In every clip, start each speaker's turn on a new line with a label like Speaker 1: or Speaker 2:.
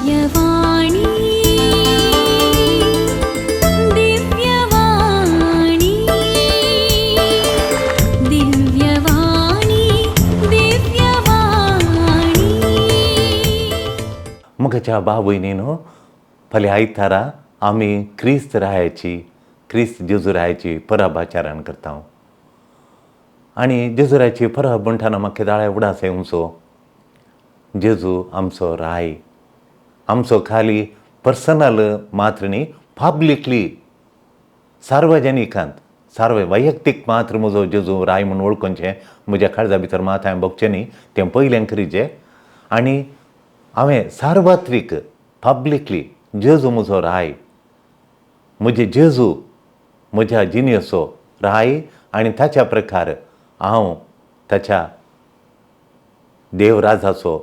Speaker 1: दिव्यवाणी दिव्यवाणी दिव्यवाणी दिव्यवाणी
Speaker 2: मुखाच्या भाव भयणीनो फाल्यां आयतारा आमी क्रिस्त रायाची क्रिस्त जेजू रायाची परब आचरण करता आनी जेजू रायाची परब म्हणटाना म्हाका दाळे उडास येवचो जेजू आमचो राय आमचो खाली पर्सनल मात्र न्ही पब्लिकली सार्वजनिकांत वैयक्तीक मात्र म्हजो जेजू राय म्हणून वळखुचें म्हज्या काळजा भितर मात हांवें बगचें न्ही तें पयलें करीचें आनी हांवें सार्वत्रीक पब्लिकली जेजू म्हजो राय म्हजे जेजू म्हज्या जिणेचो राय आनी ताच्या प्रकार हांव ताच्या देवराजाचो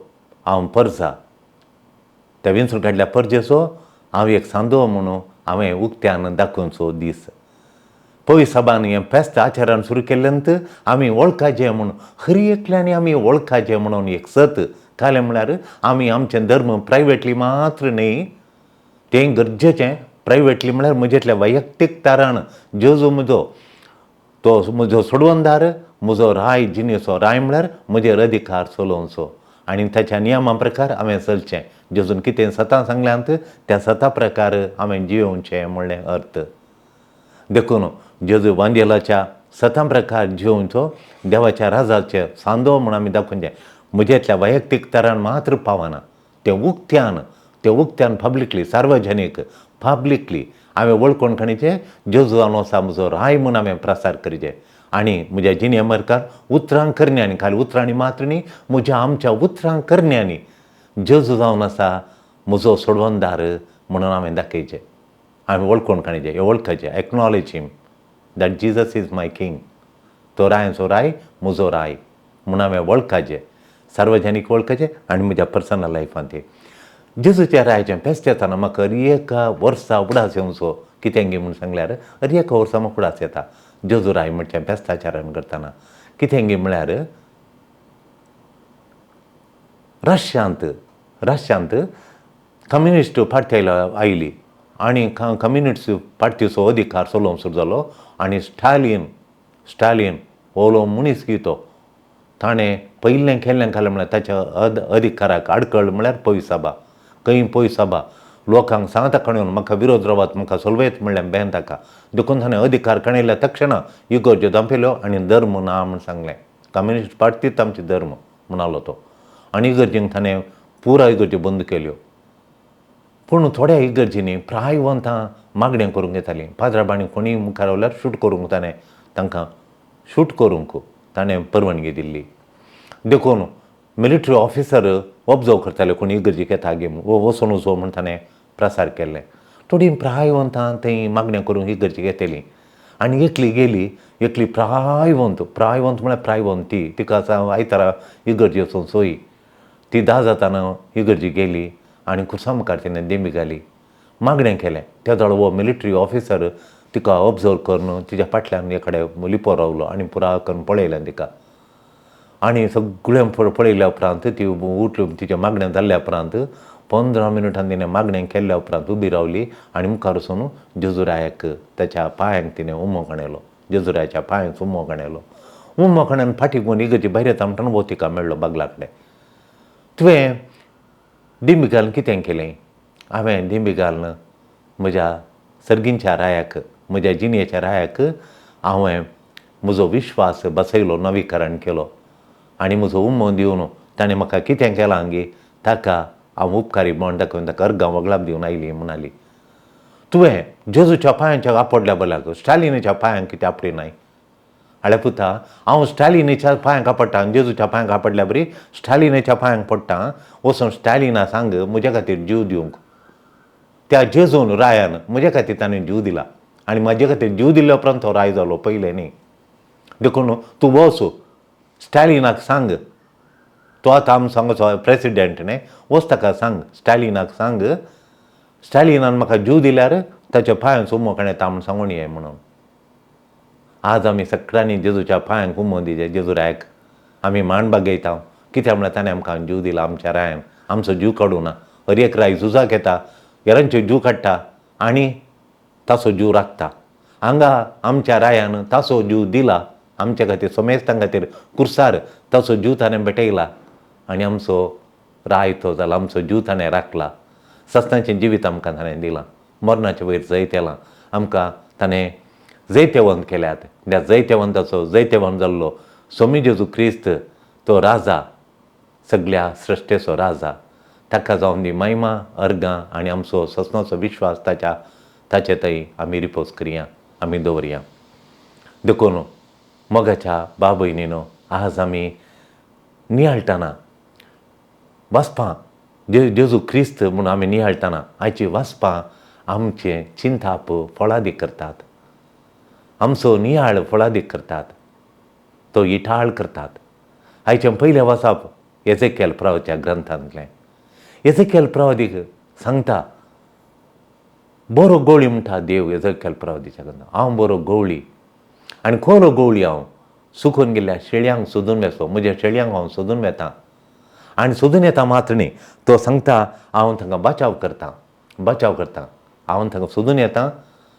Speaker 2: हांव परजा त्या विंचून काडल्या परजेचो हांव एक सांदो म्हणून हांवें उक्त्यान दाखोवचो दीस पवी सभान हें फेस्त आचरण सुरू केल्ल्यानंत आमी वळखाचें म्हणून खरी एकल्यांनी आमी वळखाचें म्हणून एक सत कालें म्हळ्यार आमी आमचें धर्म प्रायवेटली मात्र न्ही तें गरजेचें प्रायवेटली म्हळ्यार म्हजेतल्या वैयक्तीक तारण जेजू म्हजो तो म्हजो सोडवणदार म्हजो राय जिणेचो राय म्हळ्यार म्हजेर अधिकार चलोवचो आनी ताच्या नियमा प्रकार हांवें चलचें जेजून कितें सतां सांगल्यांत त्या सता प्रकार हांवें जियोवचें म्हणलें अर्थ देखून जेजू वांजेलाच्या सतां प्रकार जियोवचो देवाच्या राजाचें सांदो म्हूण आमी दाखोवचें म्हजेतल्या वैयक्तीक तरान मात्र पावना तें उक्त्यान पब्लिकली सार्वजनीक पब्लिकली हांवें वळखून खणीचें जेजू जावन आसा म्हजो राय म्हूण हांवें प्रसार करीचें आनी म्हज्या जिणे प्रकार उतरां करण्यांनी खाली उतरांनी मात्र न्ही म्हज्या आमच्या उतरां करण्यांनी जेजू जावन आसा म्हजो सोडवणदार म्हणून हांवें दाखयचें हांवें वळखून खणीचें हें वळखचें acknowledge him that Jesus is my king तो रायाचो राय म्हजो राय म्हूण हांवें वळखचें सार्वजनीक वळखचें आनी म्हज्या पर्सनल लायफांत तें जेजूच्या रायाचें फेस्त येताना म्हाका एका वर्सा उडास येवचो कितें गे म्हूण सांगल्यार एका वर्सा म्हाका उडास येता जेजू राय म्हणचें फेस्ताचरण करतना कितें गे म्हळ्यार रशियांत कम्युनिस्ट पार्टी आयली आनी कम्युनिस्ट पार्टीचो अधिकार चलोवंक सुरू जालो आनी स्टालीन ओलो मनीस गी तो ताणें पयलें केल्लें कालें म्हळ्यार ताच्या अधिकाराक आडखळ म्हळ्यार पवी सभा लोकांक सांगता कणून म्हाका विरोध रावात म्हाका सोलवयत म्हणलें बेन ताका देखून ताणें अधिकार कणयल्या तक्षणा इगर्ज्यो दांपयल्यो आनी धर्म ना म्हूण सांगलें कम्युनिस्ट पार्टीच आमची धर्म म्हणालो तो आनी इगर्जींक ताणें पुराय इगर्ज्यो बंद केल्यो पूण थोड्या इगर्जींनी प्रायवंतां मागणें करूंक येतालीं पाद्राबाणी कोणीय मुखार रावल्यार शूट करूंक ताणें तांकां शूट करूंक ताणें परवानगी दिल्ली देखून मिलिटरी ऑफिसर ऑब्जर्व करताले कोणी इगर्जीक येता गे वचून वचो म्हूण ताणें प्रसार केल्लें थोडीं प्रायवंतां थंय मागणें करूंक इगर्जीक येतलीं आनी एकली गेली एकली प्रायवंत म्हळ्यार प्रायवंती तिका आयतारा इगर्जी वचून सोयी ती 10 जाताना इगर्जी गेली आनी कुर्सा मुखार तिणें दिमी घाली मागणें केलें त्या दळ हो मिलिटरी ऑफिसर तिका ऑब्जर्व करून तिच्या फाटल्यान एकडे लिपो रावलो आनी पुराय करून पळयलें तिका आनी सगळें पळयल्या उपरांत ती उठली तिच्या मागणें जाल्ल्या उपरांत 15 मिनटान तिणें मागणें केल्ल्या उपरांत उबी रावली आनी मुखार वचून जेजू रायाक ताच्या पांयांक तिणें उमो खणयलो जेजू रायाच्या पांयांक उमो खणयन फाटीं घेवन इगर्जी भायर येता म्हणटाना वो तिका मेळ्ळो बागला कडेन तुवें दिमी घालून कितें केलें हांवें दिमी घालून म्हज्या सर्गींच्या रायाक म्हज्या जिणेच्या रायाक हांवें म्हजो विश्वास बसयलो नवीकरण केलो आनी म्हजो उमो दिवन ताणें म्हाका कितें केलां गे ताका हांव उपकारी म्हण दाखोवन ताका अर्गां वगळाप दिवन आयली म्हणाली तुवें जेजूच्या पांयांच्या आपडल्या बल्याक स्टालिनाच्या पांयांक कितें आपडिनाय हाल्या पुता हांव स्टालिनाच्या पांयांक आपडटा जेजूच्या पांयांक आपडल्या बरी स्टालिनाच्या पांयांक पडटा वचून स्टालिना सांग म्हज्या खातीर जीव दिवंक त्या जेजून रायान म्हज्या खातीर ताणें जीव दिला आनी म्हाजे खातीर जीव दिल्ल्या उपरांत तो राय जालो पयलें न्ही देखून तूं वच स्टालिनाक सांग तो आतां आमचो प्रेसिडेंट न्ही वच ताका सांग स्टालिनाक सांग स्टालिनान म्हाका जीव दिल्यार ताच्या पांयांचो उमो खणयता म्हूण सांगून ये म्हणून आज आमी सगळ्यांनी जेजूच्या पांयांक उमो दिचे जेजू रायाक आमी मान बागयता कित्याक म्हळ्यार ताणें आमकां जीव दिला आमच्या रायान आमचो जीव काडूं ना हर एक राय झुजाक येता, हेरांच्यो जीव काडटा आनी ताचो जीव राखता. हांगा आमच्या रायान ताचो जीव दिला, आमच्या खातीर समेस्तां खातीर कुर्सार ताचो जीव ताणें पेटयला आनी आमचो राय तो जाला, आमचो जीव ताणें राखला. सस्नाचें जिवीत आमकां ताणें दिलां, मरणाच्या वयर जैत येलां, आमकां ताणें जैतवंत केल्यात. त्या जैतवंताचो जैतवंत जाल्लो स्वामी जेजू क्रिस्त तो राजा, सगळ्या सृश्टेचो राजा, ताका जावन दी महिमा, अर्गां आनी आमचो सस्नाचो विश्वास ताचे थंय आमी रिपोज करया, आमी दवरया. देखून मोगाच्या भाव भयणीनो, आज आमी नियाळटना वाचपां जेजू क्रिस्त म्हूण आमी नियाळटना आयची वाचपां आमचें चिंताप फळादीक करतात, आमचो नियाळ फळादीक करतात, तो इठाळ करतात. आयचें पयलें वाचप एजेकियेल प्रवाच्या ग्रंथांतलें. एजेकियेल प्रवादीक सांगता, बरो गवळी म्हणटा देव एजेकियेल प्रवादीच्या ग्रंथांत, हांव बरो गवळी आनी खरो गवळी हांव सुकून गेल्ल्या शेळयांक सोदून वेचो, म्हज्या शेळयांक हांव सोदून वेतां आनी सोदून येता मात्र न्ही, तो सांगता हांव तांकां बचाव करतां, हांव तांकां सोदून येतां,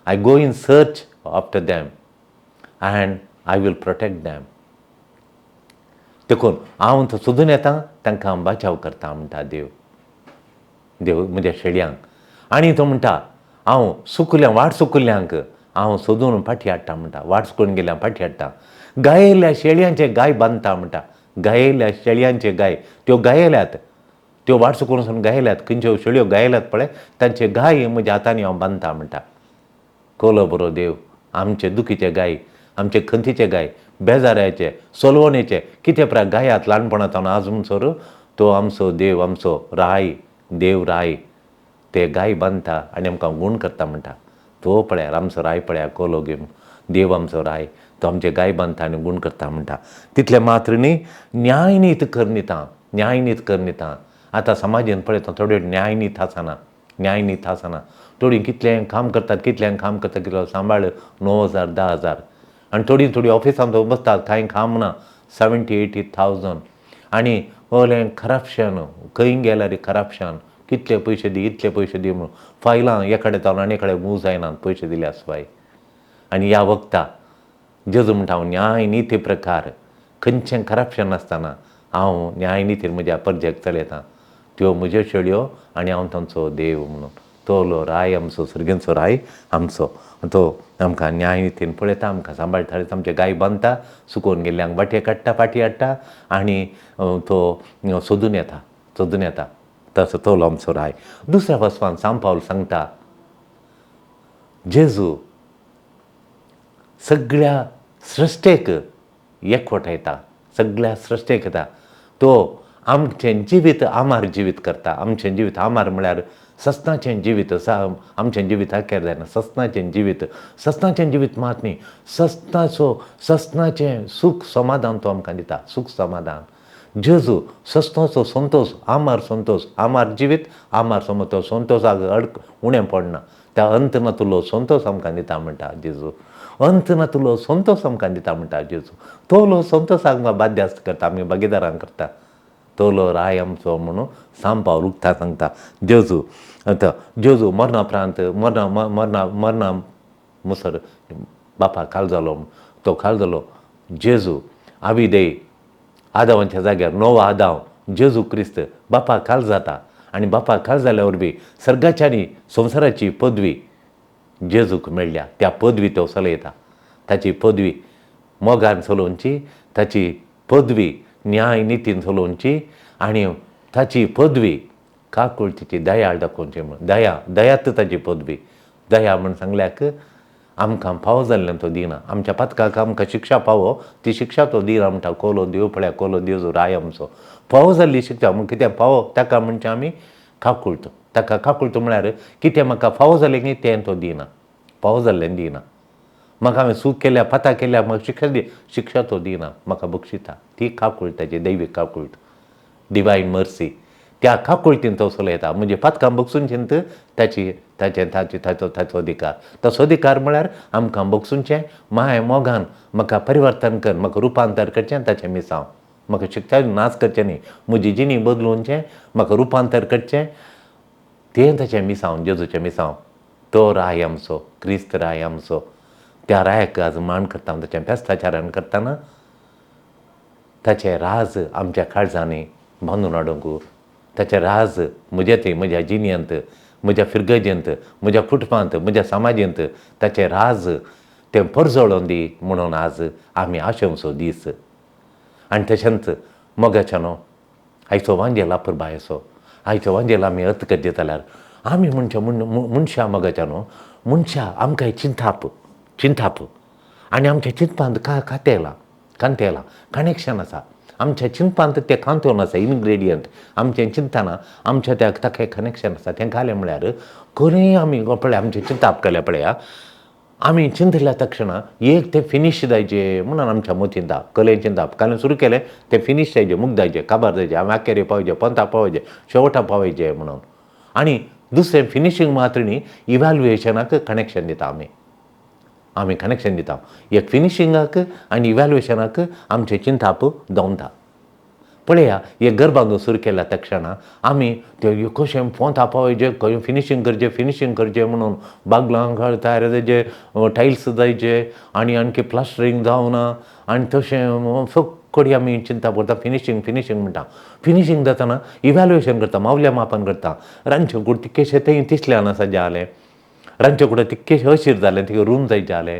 Speaker 2: I go in search after them and I will protect them. देखून हांव सोदून येतां, तांकां बचाव करतां म्हणटा देव म्हज्या शेळयांक. आनी तो म्हणटा हांव वाट सुकल्ल्यांक हांव सोदून फाटीं हाडटा म्हणटा, वाट सुकून गेल्यांक फाटीं हाडटा. गायेल्या शेळयांचे गाय बांदता म्हणटा, गायेल्या शेळयांचे गाय, त्यो गायल्यात, त्यो वाट सुकून वचून गायल्यात, खंयच्यो शेळयो गायल्यात पळय, तांचे गाय म्हज्या हातांनी हांव बांदता म्हणटा. कोलो बरो देव, आमचे दुखीचे गाय, आमचे खंतीचे गाय, बेजाऱ्याचे, सोलवणेचे कितें प्राय गायात ल्हानपणांत आज म्हणसर तो आमचो देव, आमचो राय, देव राय, ते गाय बांदता आनी आमकां गूण करता म्हणटा. तो पळयार आमचो राय पळया, कोलो घेवन देव आमचो राय, तो आमचे गाय बांदता आनी गूण करता म्हणटा. तितलें मात्र न्ही, न्यायनीत करनितां. आतां समाजान पळयता थोड्यो न्यायनीत आसना, थोडीं कितलें काम करतात, कितलो सांबाळ 9,000 10,000 आनी थोडीं ऑफिसांत बसतात, कांय काम ना, 70,000-80,000 आनी ओलें करप्शन, खंय गेल्यार करप्शन, कितले पयशे दी, इतले पयशे दी म्हणून फायलां एकाडे जावन आनी कडेन मूव जायनात पयशे दिल्या शिवाय. आनी ह्या वखदां जेजू म्हणटा हांव न्याय निती प्रकार खंयचें करप्शन नासतना हांव न्याय नितीन म्हज्या परजेक चलयतां. त्यो म्हज्यो शेळयो आनी हांव तांचो देव म्हणून. तो राय आमचो, सर्गेचो राय आमचो, तो आमकां न्याय नितीन पळयता, आमकां सांबाळटा, आमचे गाय बांदता, सुकोवन गेल्ल्यांक वाटे काडटा, फाटीं हाडटा आनी तो सोदून येता. तसो तो आमचो राय. दुसऱ्या वचपान सांत पावल सांगता, जेजू सगळ्या सृश्टेक एकवटायता, तो आमचें जिवीत आमार जिवीत करता. आमचें जिवीत आमार म्हळ्यार सस्नाचें जिवीत, आमचें जिवीत केर जायना, सस्नाचें जिवीत मात न्ही, सस्नाचें सूख समाधान तो आमकां दिता, सूख समाधान. जेजू सस्नाचो संतोश, आमार जिवीत, आमार तो संतोशाक उणें पडना, त्या अंत नातुलो संतोश आमकां दिता म्हणटा जेजू. अंत नातुलो संतोश आमकां दिता म्हणटा जेजू. तो संतोशाक आमकां बाध्य करता, आमी भागीदारां करता. तो राय आमचो म्हणून सांत पावल उक्ता सांगता. जेजू मरणाप्रांत मरणा मुसर बापा काल जालो जेजू आविदेय आदावांच्या जाग्यार नवो आदाव जेजू क्रिस्त बापा काल जाता आनी बापा काल जाल्या वरवीं सर्गाच्यानी संवसाराची पदवी जेजूक मेळ्ळ्या. त्या पदवी तो चलयता, ताची पदवी मोगान चलोवची, ताची पदवी न्याय नितीन चलोवची आनी ताची पदवी काकुळतीची दयाळ दाखोवची म्हूण. दयात ताची पदवी. दया म्हूण सांगल्याक आमकां फावो जाल्लें तो दिना, आमच्या पातकाक आमकां शिक्षा फावो, ती शिक्षा तो दिना म्हणटा. कोलो देव पळया, कोलो देव राय आमचो. फावो जाल्ली शिक्षा म्हूण कितें फावो ताका म्हणचे आमी काकुळट. ताका काकुळट म्हळ्यार कितें म्हाका फावो जालें न्ही तें तो दिना, फावो जाल्लें दिना. म्हाका हांवें सूख केल्या, पातां केल्या, म्हाका शिक्षा तो दिना, म्हाका बक्षिता. ती काकुळट, ताची दैवीक काकुळट, डिवायन मर्सी. त्या काकुळटीन तो चलयता. म्हणजे पातकां बगसूनचेंत ताचो अधिकार. तसो अधिकार म्हळ्यार आमकां बगसूनचें, माय मोगान म्हाका परिवर्तन कर, म्हाका रुपांतर करचें ताचें मिसांव. म्हाका शिक्षा नाच करचें न्ही, म्हजी जिणी बदलूनचें, म्हाका रुपांतर करचें, तें ताचें मिसांव जेजूचें मिसांव तो राय आमचो क्रिस्त राय आमचो त्या रायाक आज मान करता ताचें फेस्ताचारान करतना ताचें राज आमच्या काळजांनी बांदून हाडूंक ताचें राज म्हज्या जिणेंत म्हज्या फिरगजेंत म्हज्या कुटुंबांत म्हज्या समाजींत ताचें राज तें परजळोवन दी म्हणून आज आमी आशेवचो दीस आनी तशेंच मोगाच्यानो आयचो वांजेल पुरबायसो आयचो वांजेल आमी अर्थ करचे जाल्यार आमी मनशां मोगाच्यानो मनशां आमकां चिंताप आनी आमच्या चिंतपांत कांतेला कनेक्शन आसा आमच्या चिंतपांत तें कांतोवन आसा इनग्रेडियंट आमचें चिंतना आमच्या त्या ताका कनेक्शन आसा तें घालें म्हळ्यार खंय आमी पळय आमचें चिंताप केलें पळया आमी चिंतल्या तक्षणा एक तें फिनीश जायचें म्हणून आमच्या मतींत कलेन चिंताप कालें सुरू केलें तें फिनीश जायचें मुक्त जायचें काबार जायचें आमी आखेरे पावयचें पंताक पावयचें शेवटाक पावयचें म्हणून आनी दुसरें फिनिशींग मात्र न्ही इवॅल्युएशनाक कनेक्शन दिता आमी कनेक्शन दिता एक फिनिशिंगाक आनी इवॅल्युएशनाक आमचें चिंताप दोंता पळया एक घर बांदून सुरू केल्या तक्षणा आमी तें कशें पोंता पावयचें खंय फिनिशींग करचें म्हणून बागलां तयार जायचे टायल्स जायचे आनी आणकी प्लास्टरींग जावना आनी तशें फकडी आमी चिंता करता फिनिशींग म्हणटा फिनिशींग जातना इवॅल्युएशन करता मावल्या मापान करता रांदचे कूड तितकेशें तें तिसल्यान आसा जालें रांदचे कूड तितकेशें अशीर जालें तिका रूम जाय जालें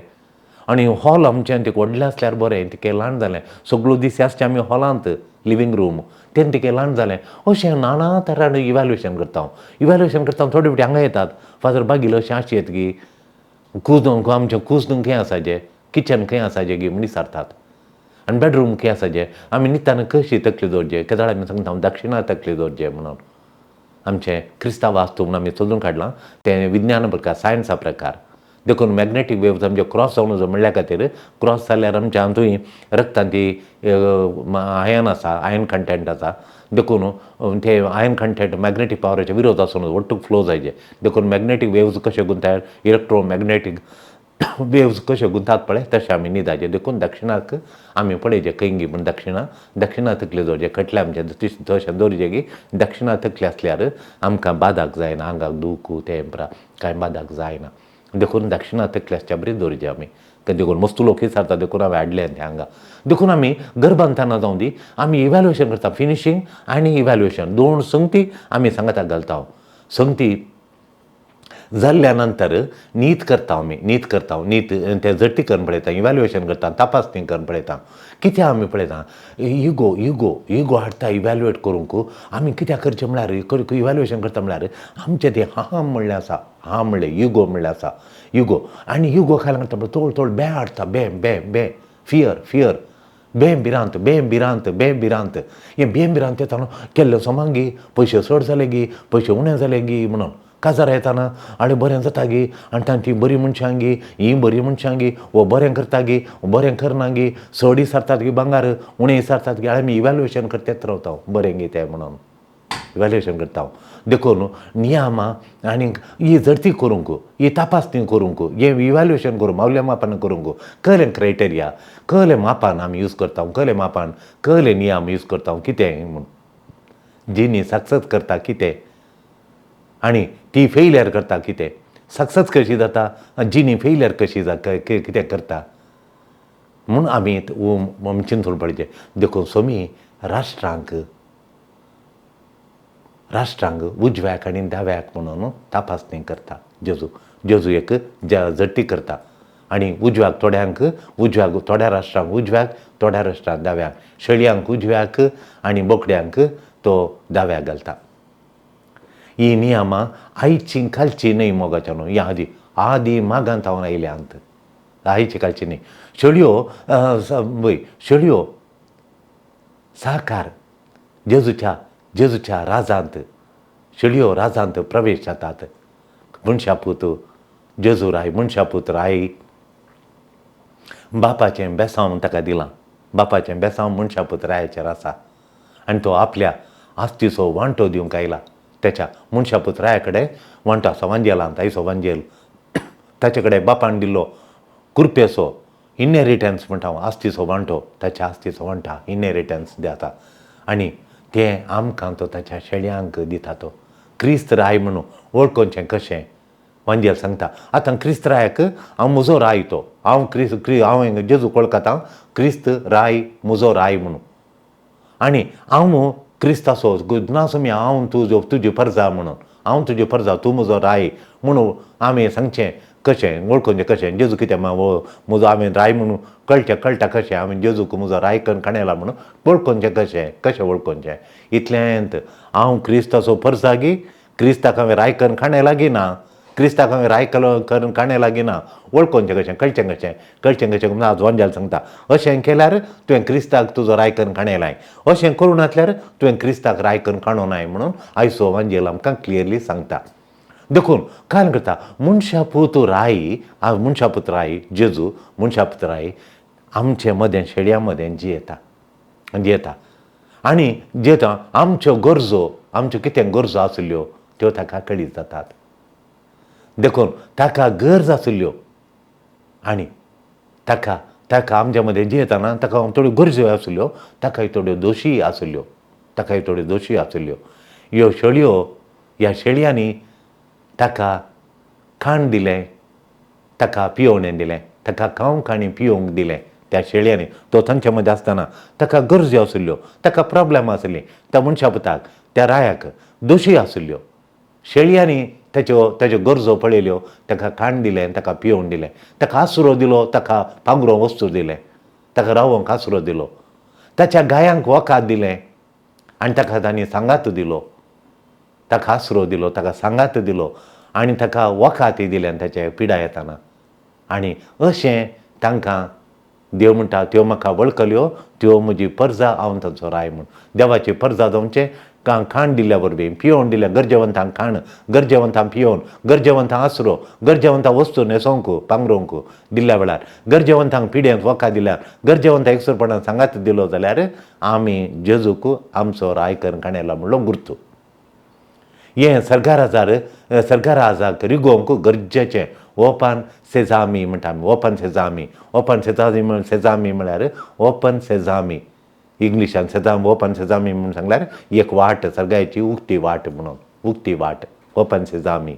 Speaker 2: आनी हॉल आमचें तिका व्हडलें आसल्यार बरें तिकें ल्हान जालें सगळो दीस आसचें आमी हॉलांत लिवींग रूम तें तिकें ल्हान जालें अशें नाना तरान इवॅल्युएशन करता थोडे फावटी हांगा येतात फादर बागील अशें आशेत की आमचें कुजन खंय आसाचें किचन खंय आसाचें गी म्हण विचारतात आनी बेडरूम खंय आसाचें आमी न्हिदताना कशी तकली दवरचें केदाळ आमी सांगता दक्षिणा तकली दवरचें म्हणून आमचें क्रिस्तांव वास्तू म्हणून आमी सोदून काडलां तें विज्ञाना प्रकार सायन्सा प्रकार देखून मॅग्नेटीक वेव्ज आमचे क्रॉस जावन म्हणल्या खातीर क्रॉस जाल्यार आमच्या हातूंय रक्तांत ती आयन आसा आयन कंटेंट आसा देखून ते आयन कंटेंट मॅग्नेटीक पावराच्या विरोध आसून वट्टूक फ्लो जायचे देखून मॅग्नेटीक वेव्ज कशे गुंताय इलेक्ट्रोमॅग्नेटीक वेव्ज कशे गुंतात पळय तशें आमी न्हिदाचे देखून दक्षिणाक आमी पळयचे खंय म्हण दक्षिणा तकली दवरचे कटले आमचे तशें दवरचे की दक्षिणा तकली आसल्यार आमकां बादाक जायना आंगाक दूख तेंपरा कांय बादाक जायना देखून दक्षिणा तकली आसच्या बरी दवरची आमी देखून मस्त लोक विचारता देखून हांवें हाडलें तें हांगा देखून आमी घर बांदतना जावं दी आमी इवॅल्युएशन करता फिनिशींग आनी इवॅल्युएशन दोन संगती आमी सांगाताक घालता संगती जाल्ल्या नंतर नीत करता तें जट्टी करून पळयता इवॅल्युएशन करता तपासणी करून पळयता कित्याक आमी पळयता इगो हाडटा इवॅल्युएट करूंक आमी कित्याक करचें म्हळ्यार इवॅल्युएशन करता म्हळ्यार आमचें तें हां म्हणलें आसा हां म्हणलें इगो म्हणलें आसा इगो आनी इगो खायला करता तोळ बे हाडटा बे फियर बें भिरांत हें भिरांत येताना केल्ले सोमांगी पयशे चड जाले गी पयशे उणे जाले गी म्हणून काजार येताना आनी बरें जाता गी आनी तांची बरीं मनशां गी हीं बरीं मनशां गी वो बरें करता गी बरें करना गी चड विचारतात गी भांगार उणें विचारतात गी आमी इवॅल्युएशन करतेच रावता बरें गी तें म्हणून इवॅल्युएशन करता देखून नियमा आनी ही जडती करूंक ही तपासणी करूंक हें इवॅल्युएशन करूंक मावल्या मापान करूंक कहलें क्रायटेरिया कहलें मापान आमी यूज करता कहलें नियम यूज करता कितें म्हूण जिनी सक्सेस करता कितें आनी ती फेलियर करता कितें सक्सेस कशी जाता जिनी फेलियर कशी कितें करता म्हूण आमी चिंतून पडचें देखून सोमी राष्ट्रांक उजव्याक आनी दाव्याक म्हणून तपासणी करता जेजू एक जट्टी करता आनी थोड्या राष्ट्रांक उजव्याक थोड्या राष्ट्रांक दाव्याक शेळयांक उजव्याक आनी बोकड्यांक तो दाव्याक घालता ही नियमां आयची घालची न्हय मोगाच्यानो ही आदी मागांत हांव आयल्यांत आयची घालची न्हय शेळयो साकार जेजूच्या राजांत शेळयो राजांत प्रवेश जातात मनशापूत जेजू राय मनशापूत राय बापाचें बेसांव ताका दिलां बापाचें बेसांव मनशापूत रायाचेर आसा आनी तो आपल्या आस्तीचो वांटो दिवंक आयला तेच्या मनशापूत राया कडेन वांटो आसा वांजेलांत आयचो वांजेल ताचे कडेन बापान दिल्लो कुरपेचो इनहेरिटन्स म्हणटा हांव आस्तीचो वांटो ताच्या आस्तीचो वांटा इनहेरिटन्स दिता आनी तें आमकां तो ताच्या शेळयांक दिता तो क्रिस्त राय म्हणून वळखोवचें कशें वांजेल सांगता. आतां क्रिस्त रायाक हांव म्हजो राय तो, हांव जेजू वळखता, हांव क्रिस्त राय म्हजो राय म्हणून. आनी हांव क्रिस्ताचो ना सोम्या हांव तुजी परजा म्हणून, हांव तुजी परजा, तूं म्हजो राय म्हणून आमी सांगचें कशें, वळखोवचें कशें. जेजू कित्याक म्हजो हांवें राय म्हणून कळटा कशें, हांवें जेजूक म्हजो राय करून काणयला म्हणून वळखोवचें कशें वळखोवचें. इतलेंत हांव क्रिस्ताचो परजा गी, क्रिस्ताक हांवें राय करून काणयला गी ना, क्रिस्ताक हांवें राय करून काणयला गी ना, वळखोवचें कशें, कळचें कशें म्हणून आज वंजाल सांगता. अशें केल्यार तुवें क्रिस्ताक तुजो राय करून काणयलाय, अशें करूं नासल्यार तुवें क्रिस्ताक राय करून काणोनाय म्हणून आयचो वंजेल आमकां क्लियरली सांगता. देखून काय करता, मनशापूत राय जेजू मनशापूत राय आमचे मदें शेळयां मदें जियेता आनी जियेता आमच्यो कितें गरजो आसल्यो त्यो ताका कळीत जातात. देखून ताका गरज आसल्यो आनी ताका आमच्या मदें जियेताना ताका थोड्यो गरजो आसल्यो, ताकाय थोड्यो दोशी आसल्यो. ह्या शेळयांनी ताका खाण दिलें, ताका पियोवणें दिलें, ताका खावंक आनी पियोवंक दिलें. त्या शेळयांनी तो तांचे मदें आसतना ताका गरजो आसल्यो, ताका प्रॉब्लेम आसलीं, त्या मनशापुताक, त्या रायाक दोशी आसल्यो. शेळयांनी तेज्यो गरजो पळयल्यो, ताका खाण दिलें, ताका पियोवंक दिलें, ताका आसरो दिलो, ताका पांगरो वस्तू दिलें, ताका रावंक आसरो दिलो, ताच्या गायांक वखाद दिलें आनी ताका तांणी सांगात दिलो, ताका आसरो दिलो, ताका सांगात दिलो आनी ताका वखाती दिलें ताचे पिडा येताना. आनी अशें तांकां देव म्हणटा, त्यो म्हाका वळखल्यो, त्यो म्हजी परजा, हांव तांचो राय म्हूण. देवाची परजा जावचें, खाण दिल्ल्या वरवीं, पियोवन दिल्या, गरजेवंतांक खाण, गरजेवंतांक पियोवन, गरजेवंतांक आसरो, गरजेवंतांक वस्तू न्हेसोवंक पांगरोवंक दिल्ल्या वेळार, गरजेवंतांक पिड्यांक वखा दिल्यार, गरजेवंतांक एकसरपणान सांगात दिलो जाल्यार आमी जेजूक आमचो राय करून काणयला म्हणलो गुर्तू. हें सरकाराक रिगोवंक गरजेचें. ओपन सेजामी म्हणटा आमी, ओपन सेजामी म्हळ्यार ओपन सेजामी, इंग्लिशान ओपन सेजामी म्हणून सांगल्यार एक वाट, सर्गाची उक्ती वाट म्हणून, ओपन सेजामी.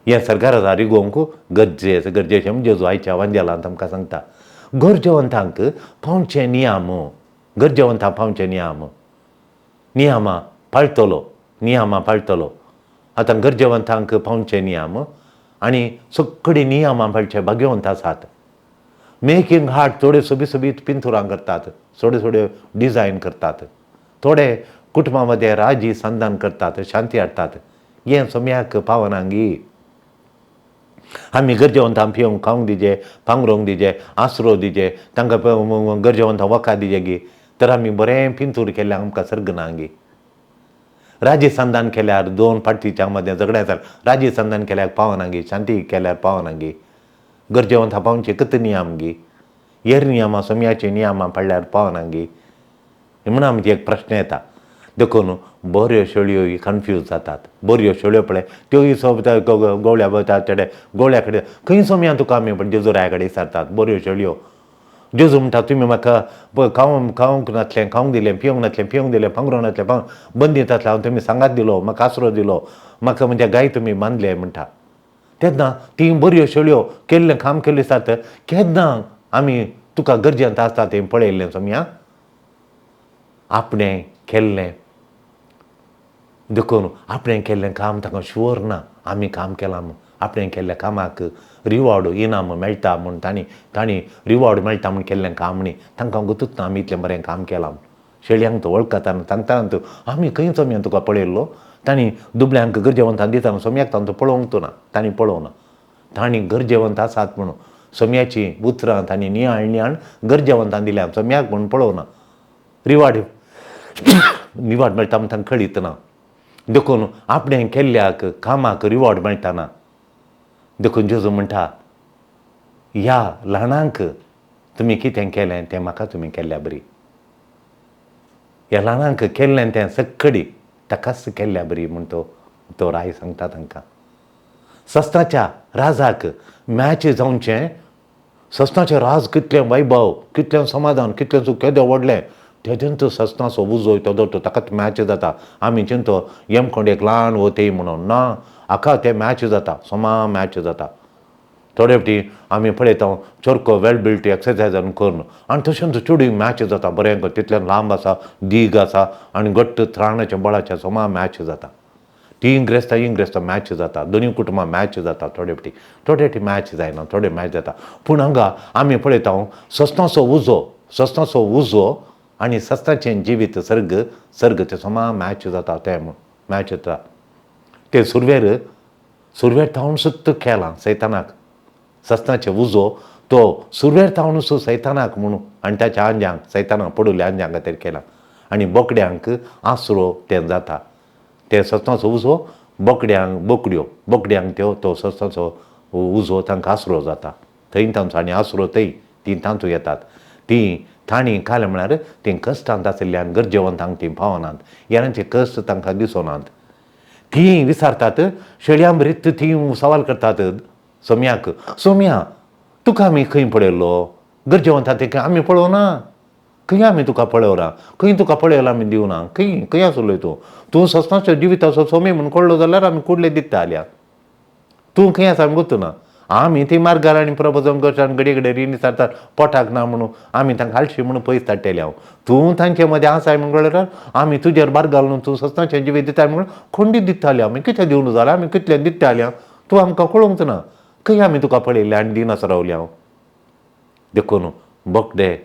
Speaker 2: हें सरकाराक रिगोवंक गरजेचें जेजू आयच्या वंजेलांत आमकां सांगता. गरजेवंतांक पावचे नियमां पाळटलो. आतां गरजेवंतांक पावचे नियम आनी सगळीं नियमां पाळचे भाग्यवंत आसात. मेकिंग हार्ट थोडे सोबीत पिंथुरां करतात, थोड्यो डिझायन करतात, थोडे कुटुंबा मदें राजी संधान करतात, शांती हाडटात. हें सोम्याक पावनांगी. आमी गरजेवंतांक पियोवंक खावंक दिजे, पांगरोवंक दिजे, आसरो दिजे, तांकां गरजेवंतांक वखा दिजे गी, तर आमी बरें पिंतूर केल्यार आमकां सर्ग नांगी. राजी संधान केल्यार दोन पार्टीच्या मदें झगडें जाल्यार राजी संधान केल्यार पावनांगी, शांती केल्यार पावनांगी. गरजेवंतां पावचे कत नियम गी, हेर नियमां सोम्याची नियमां पाळल्यार पावनांगी म्हणून आमचे एक प्रश्न येता. देखून बऱ्यो शेळयो कन्फ्यूज जातात. बऱ्यो शेळयो पळय त्यो गवळ्या वयतात, चेडे गवळ्या कडेन खंय सोम्या तुका आमी जेजू राया कडेन विचारतात. बऱ्यो शेळयो जेजू म्हणटा, तुमी म्हाका खावंक नासलें खावंक दिलें, पियोवंक दिलें, पांगरोवंक नासलें बंदीत आसलें, हांव तुमी सांगात दिलो, म्हाका आसरो दिलो, म्हाका म्हणजे गाय तुमी बांदले म्हणटा. तेन्ना ती बऱ्यो शेळयो केल्लें काम केल्लें आसात. केन्ना आमी तुका गरजेंत आसता तें पळयल्लें सोम्या? आपणें केल्लें, देखून आपणें केल्लें काम ताका शुअर ना आमी काम केलां म्हूण. आपणें केल्ल्या कामाक रिवॉर्ड इनाम मेळटा म्हूण तांणी रिवॉर्ड मेळटा म्हूण केल्लें काम न्ही, तांकां गुतूच ना आमी इतलें बरें काम केलां म्हूण. शेळयांक तो वळखता सांगता तूं आमी खंय सोम्या तुका पळयल्लो, तांणी दुबळ्यांक गरजेवंतांक दिताना सोम्याक तांकां पळोवंक ना, तांणी पळोवना. तांणी गरजेवंत आसात म्हणून सोम्याची उतरां तांणी नियाळ गरजेवंतांक दिल्यार सोम्याक म्हणून पळोवना. रिवॉर्ड मेळटा म्हूण तांकां कळीत ना. देखून आपणें केल्ल्याक कामाक रिवॉर्ड मेळटाना. देखून जेजू म्हणटा, ह्या ल्हानांक तुमी कितें केलें तें म्हाका तुमी केल्ल्या बरी. ह्या ल्हानांक केल्लें तें सक्कडी ताकाच केल्ल्या बरी म्हूण तो राय सांगता तांकां. सस्ताच्या राजाक मॅच जावचें, सस्ताचें राज कितलें वैभव, कितलें समाधान, कितलें सुख, केदें व्हडलें, तेजेंत सस्तांचो उजो तो ताकाच मॅच जाता आमी चिंतो हेमखोंडेक ल्हान वते म्हणून ना आखा ते मॅच जाता सोमा मॅच जाता थोडे फावटी आमी पळयता चरको वेल बिल्ट एक्सरसायजान करून आनी तशेंच चुडी मॅच जाता बरें तितल्यान लांब आसा दीग आसा आनी घट्ट त्राणाच्या बळाच्या सोमा मॅच जाता ती इंग्रेस्तां मॅच जाता दोनूय कुटुंबां मॅच जाता थोडे फावटी मॅच जायना थोडे मॅच जाता पूण हांगा आमी पळयता सस्तांचो उजो आनी सस्तांचें जिवीत सर्ग ते सोमा मॅच जाता ते मॅच जाता ते सुरवेर थावन सुद्दां केलां सैतानाक सस्तांचे उजो तो सुरवेर थावनूच सैतानाक म्हणून आनी ताच्या आंजांक सैतानाक पडुल्या आंजांक खातीर केलां आनी बोकड्यांक आसरो तें जाता ते सस्तांचो उजो बोकड्यांक तो सस्तांचो उजो तांकां आसरो जाता थंय तांचो आनी आसरो ती तांतू येतात ती थाणी खालें म्हळ्यार तीं कश्टांत आशिल्ल्यान गरजेवंतांक तीं पावनात हेरांचे कश्ट तांकां दिसनात तीं विचारतात शेळयां बरीत तीं सवाल करतात सोम्या तुका आमी खंय पळयल्लो गरजेवंता ते आमी पळोवना खंय आमी तुका पळयला खंय तुका पळयला आमी दिवना खंय आसलोय तूं सस्तांचो जिविताचो सोमी म्हणून कळलो जाल्यार आमी कुडले दिता आल्या तूं खंय आसा आमी गुतूना आमी ती मार्गार आनी प्रबोजन करता आनी घडये रीण विचारतात पोटाक ना म्हणून आमी तांकां हालशी म्हणून पयस धाडटले हांव तूं तांचे मदें आसाय म्हणून कळल्यार आमी तुजेर बार घालून तूं सस्तांचें जिवीत दिताय म्हणून खंडीत दिताले आमी कितें दिवूं जाल्यार आमी कितले दिताले तूं आमकां कळोवंक ना खंय आमी तुका पळयल्लें आनी दिनास रावले हांव देखून बोकडे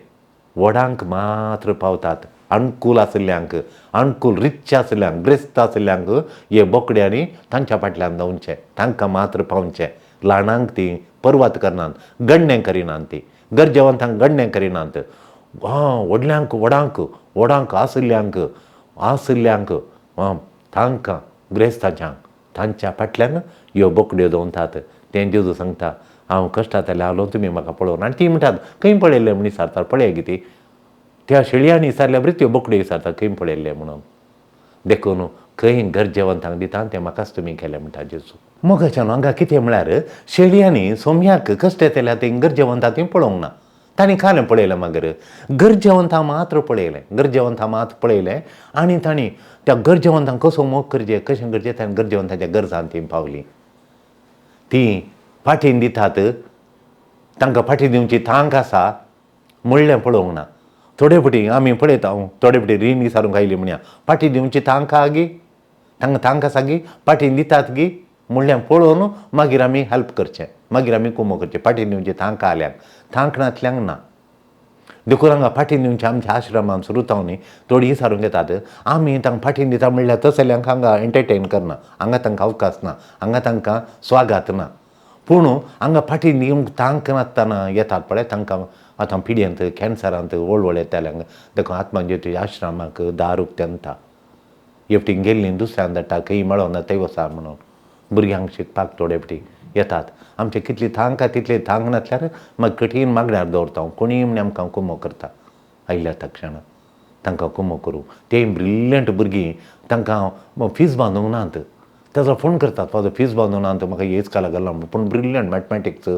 Speaker 2: वडांक मात्र पावतात अनुकूल आशिल्ल्यांक अनुकूल रिच आशिल्ल्यांक ग्रेस्त आशिल्ल्यांक हे बोकड्यांनी तांच्या फाटल्यान धांवचे तांकां मात्र पावचे ल्हानांक ती पर्वत करनात गण्णें करिनात ती गरजेवंतांक गण्णें करिनात व्हडल्यांक वडांक आशिल्ल्यांक तांकां ग्रेस्तांच्यांक तांच्या फाटल्यान ह्यो बोकड्यो धांवतात तें जेजू सांगता हांव कश्टांतले आलो तुमी म्हाका पळोवन आनी ती म्हणटात खंय पळयल्लें म्हूण विचारतात पळय कितें त्या शेळयांनी विचारल्या बरी त्यो बोकड्यो विचारतात खंय पळयल्लें म्हणून देखून खंय गरजेवंतांक दिता तें म्हाकाच तुमी केलें म्हणटा जेजू मोगाच्यान हांगा कितें म्हळ्यार शेळयांनी सोम्याक कश्ट येतल्या तें गरजेवंतां तीं पळोवंक ना तांणी खालें पळयलें मागीर गरजेवंतां मात्र पळयलें आनी तांणी त्या गरजेवंतांक कसो मोग करचें कशें करचें तांणी गरजेवंतांच्या गरजान तीं पावलीं तीं फाटीन दितात तांकां फाटी दिवची थांक आसा म्हणलें पळोवंक ना थोडे फावटी आमी पळयता थोडे फावटी रीण विचारूंक आयली म्हण्या फाटी दिवची थांक आहा गी तांकां थांक आसा गी फाटीन दितात गी म्हणलें पळोवन मागीर आमी हेल्प करचें मागीर आमी कुमो करचें फाटीन दिवची थांक आल्यांक थांक नातल्यांक ना देखून हांगा फाटीन दिवचें आमच्या आश्रमांत सुरूतावनी थोडी विचारूंक येतात आमी तांकां फाटीन दिता म्हणल्यार तसल्यांक हांगा एंटरटेन करना हांगा तांकां अवकाश ना हांगा तांकां स्वागत ना पूण हांगा फाटीन दिवंक थांक नासतना येतात पळय तांकां आतां पिड्यांत कॅन्सरांत व्हड येताल्यांक देखून आत्मज्योती आश्रमाक दार उक्त्यांता हेवटीन गेल्लीं दुसऱ्यान धाडटा खंय मेळोना थंय वचा म्हणून भुरग्यांक शिकपाक थोडे फावटी येतात आमचे कितली थांक तितली थांक नासल्यार मागीर कठीण मागण्यार दवरता कोणीय म्हण आमकां कुमो करता आयल्या तक्षण तांकां कुमो करूं ते ब्रिलियंट भुरगीं तांकां फीज बांदूंक नात ताजो फोन करतात फादर फीज बांदूंक नात म्हाका हेच काला घालना म्हणून पूण ब्रिलियंट मॅथमॅटिक्स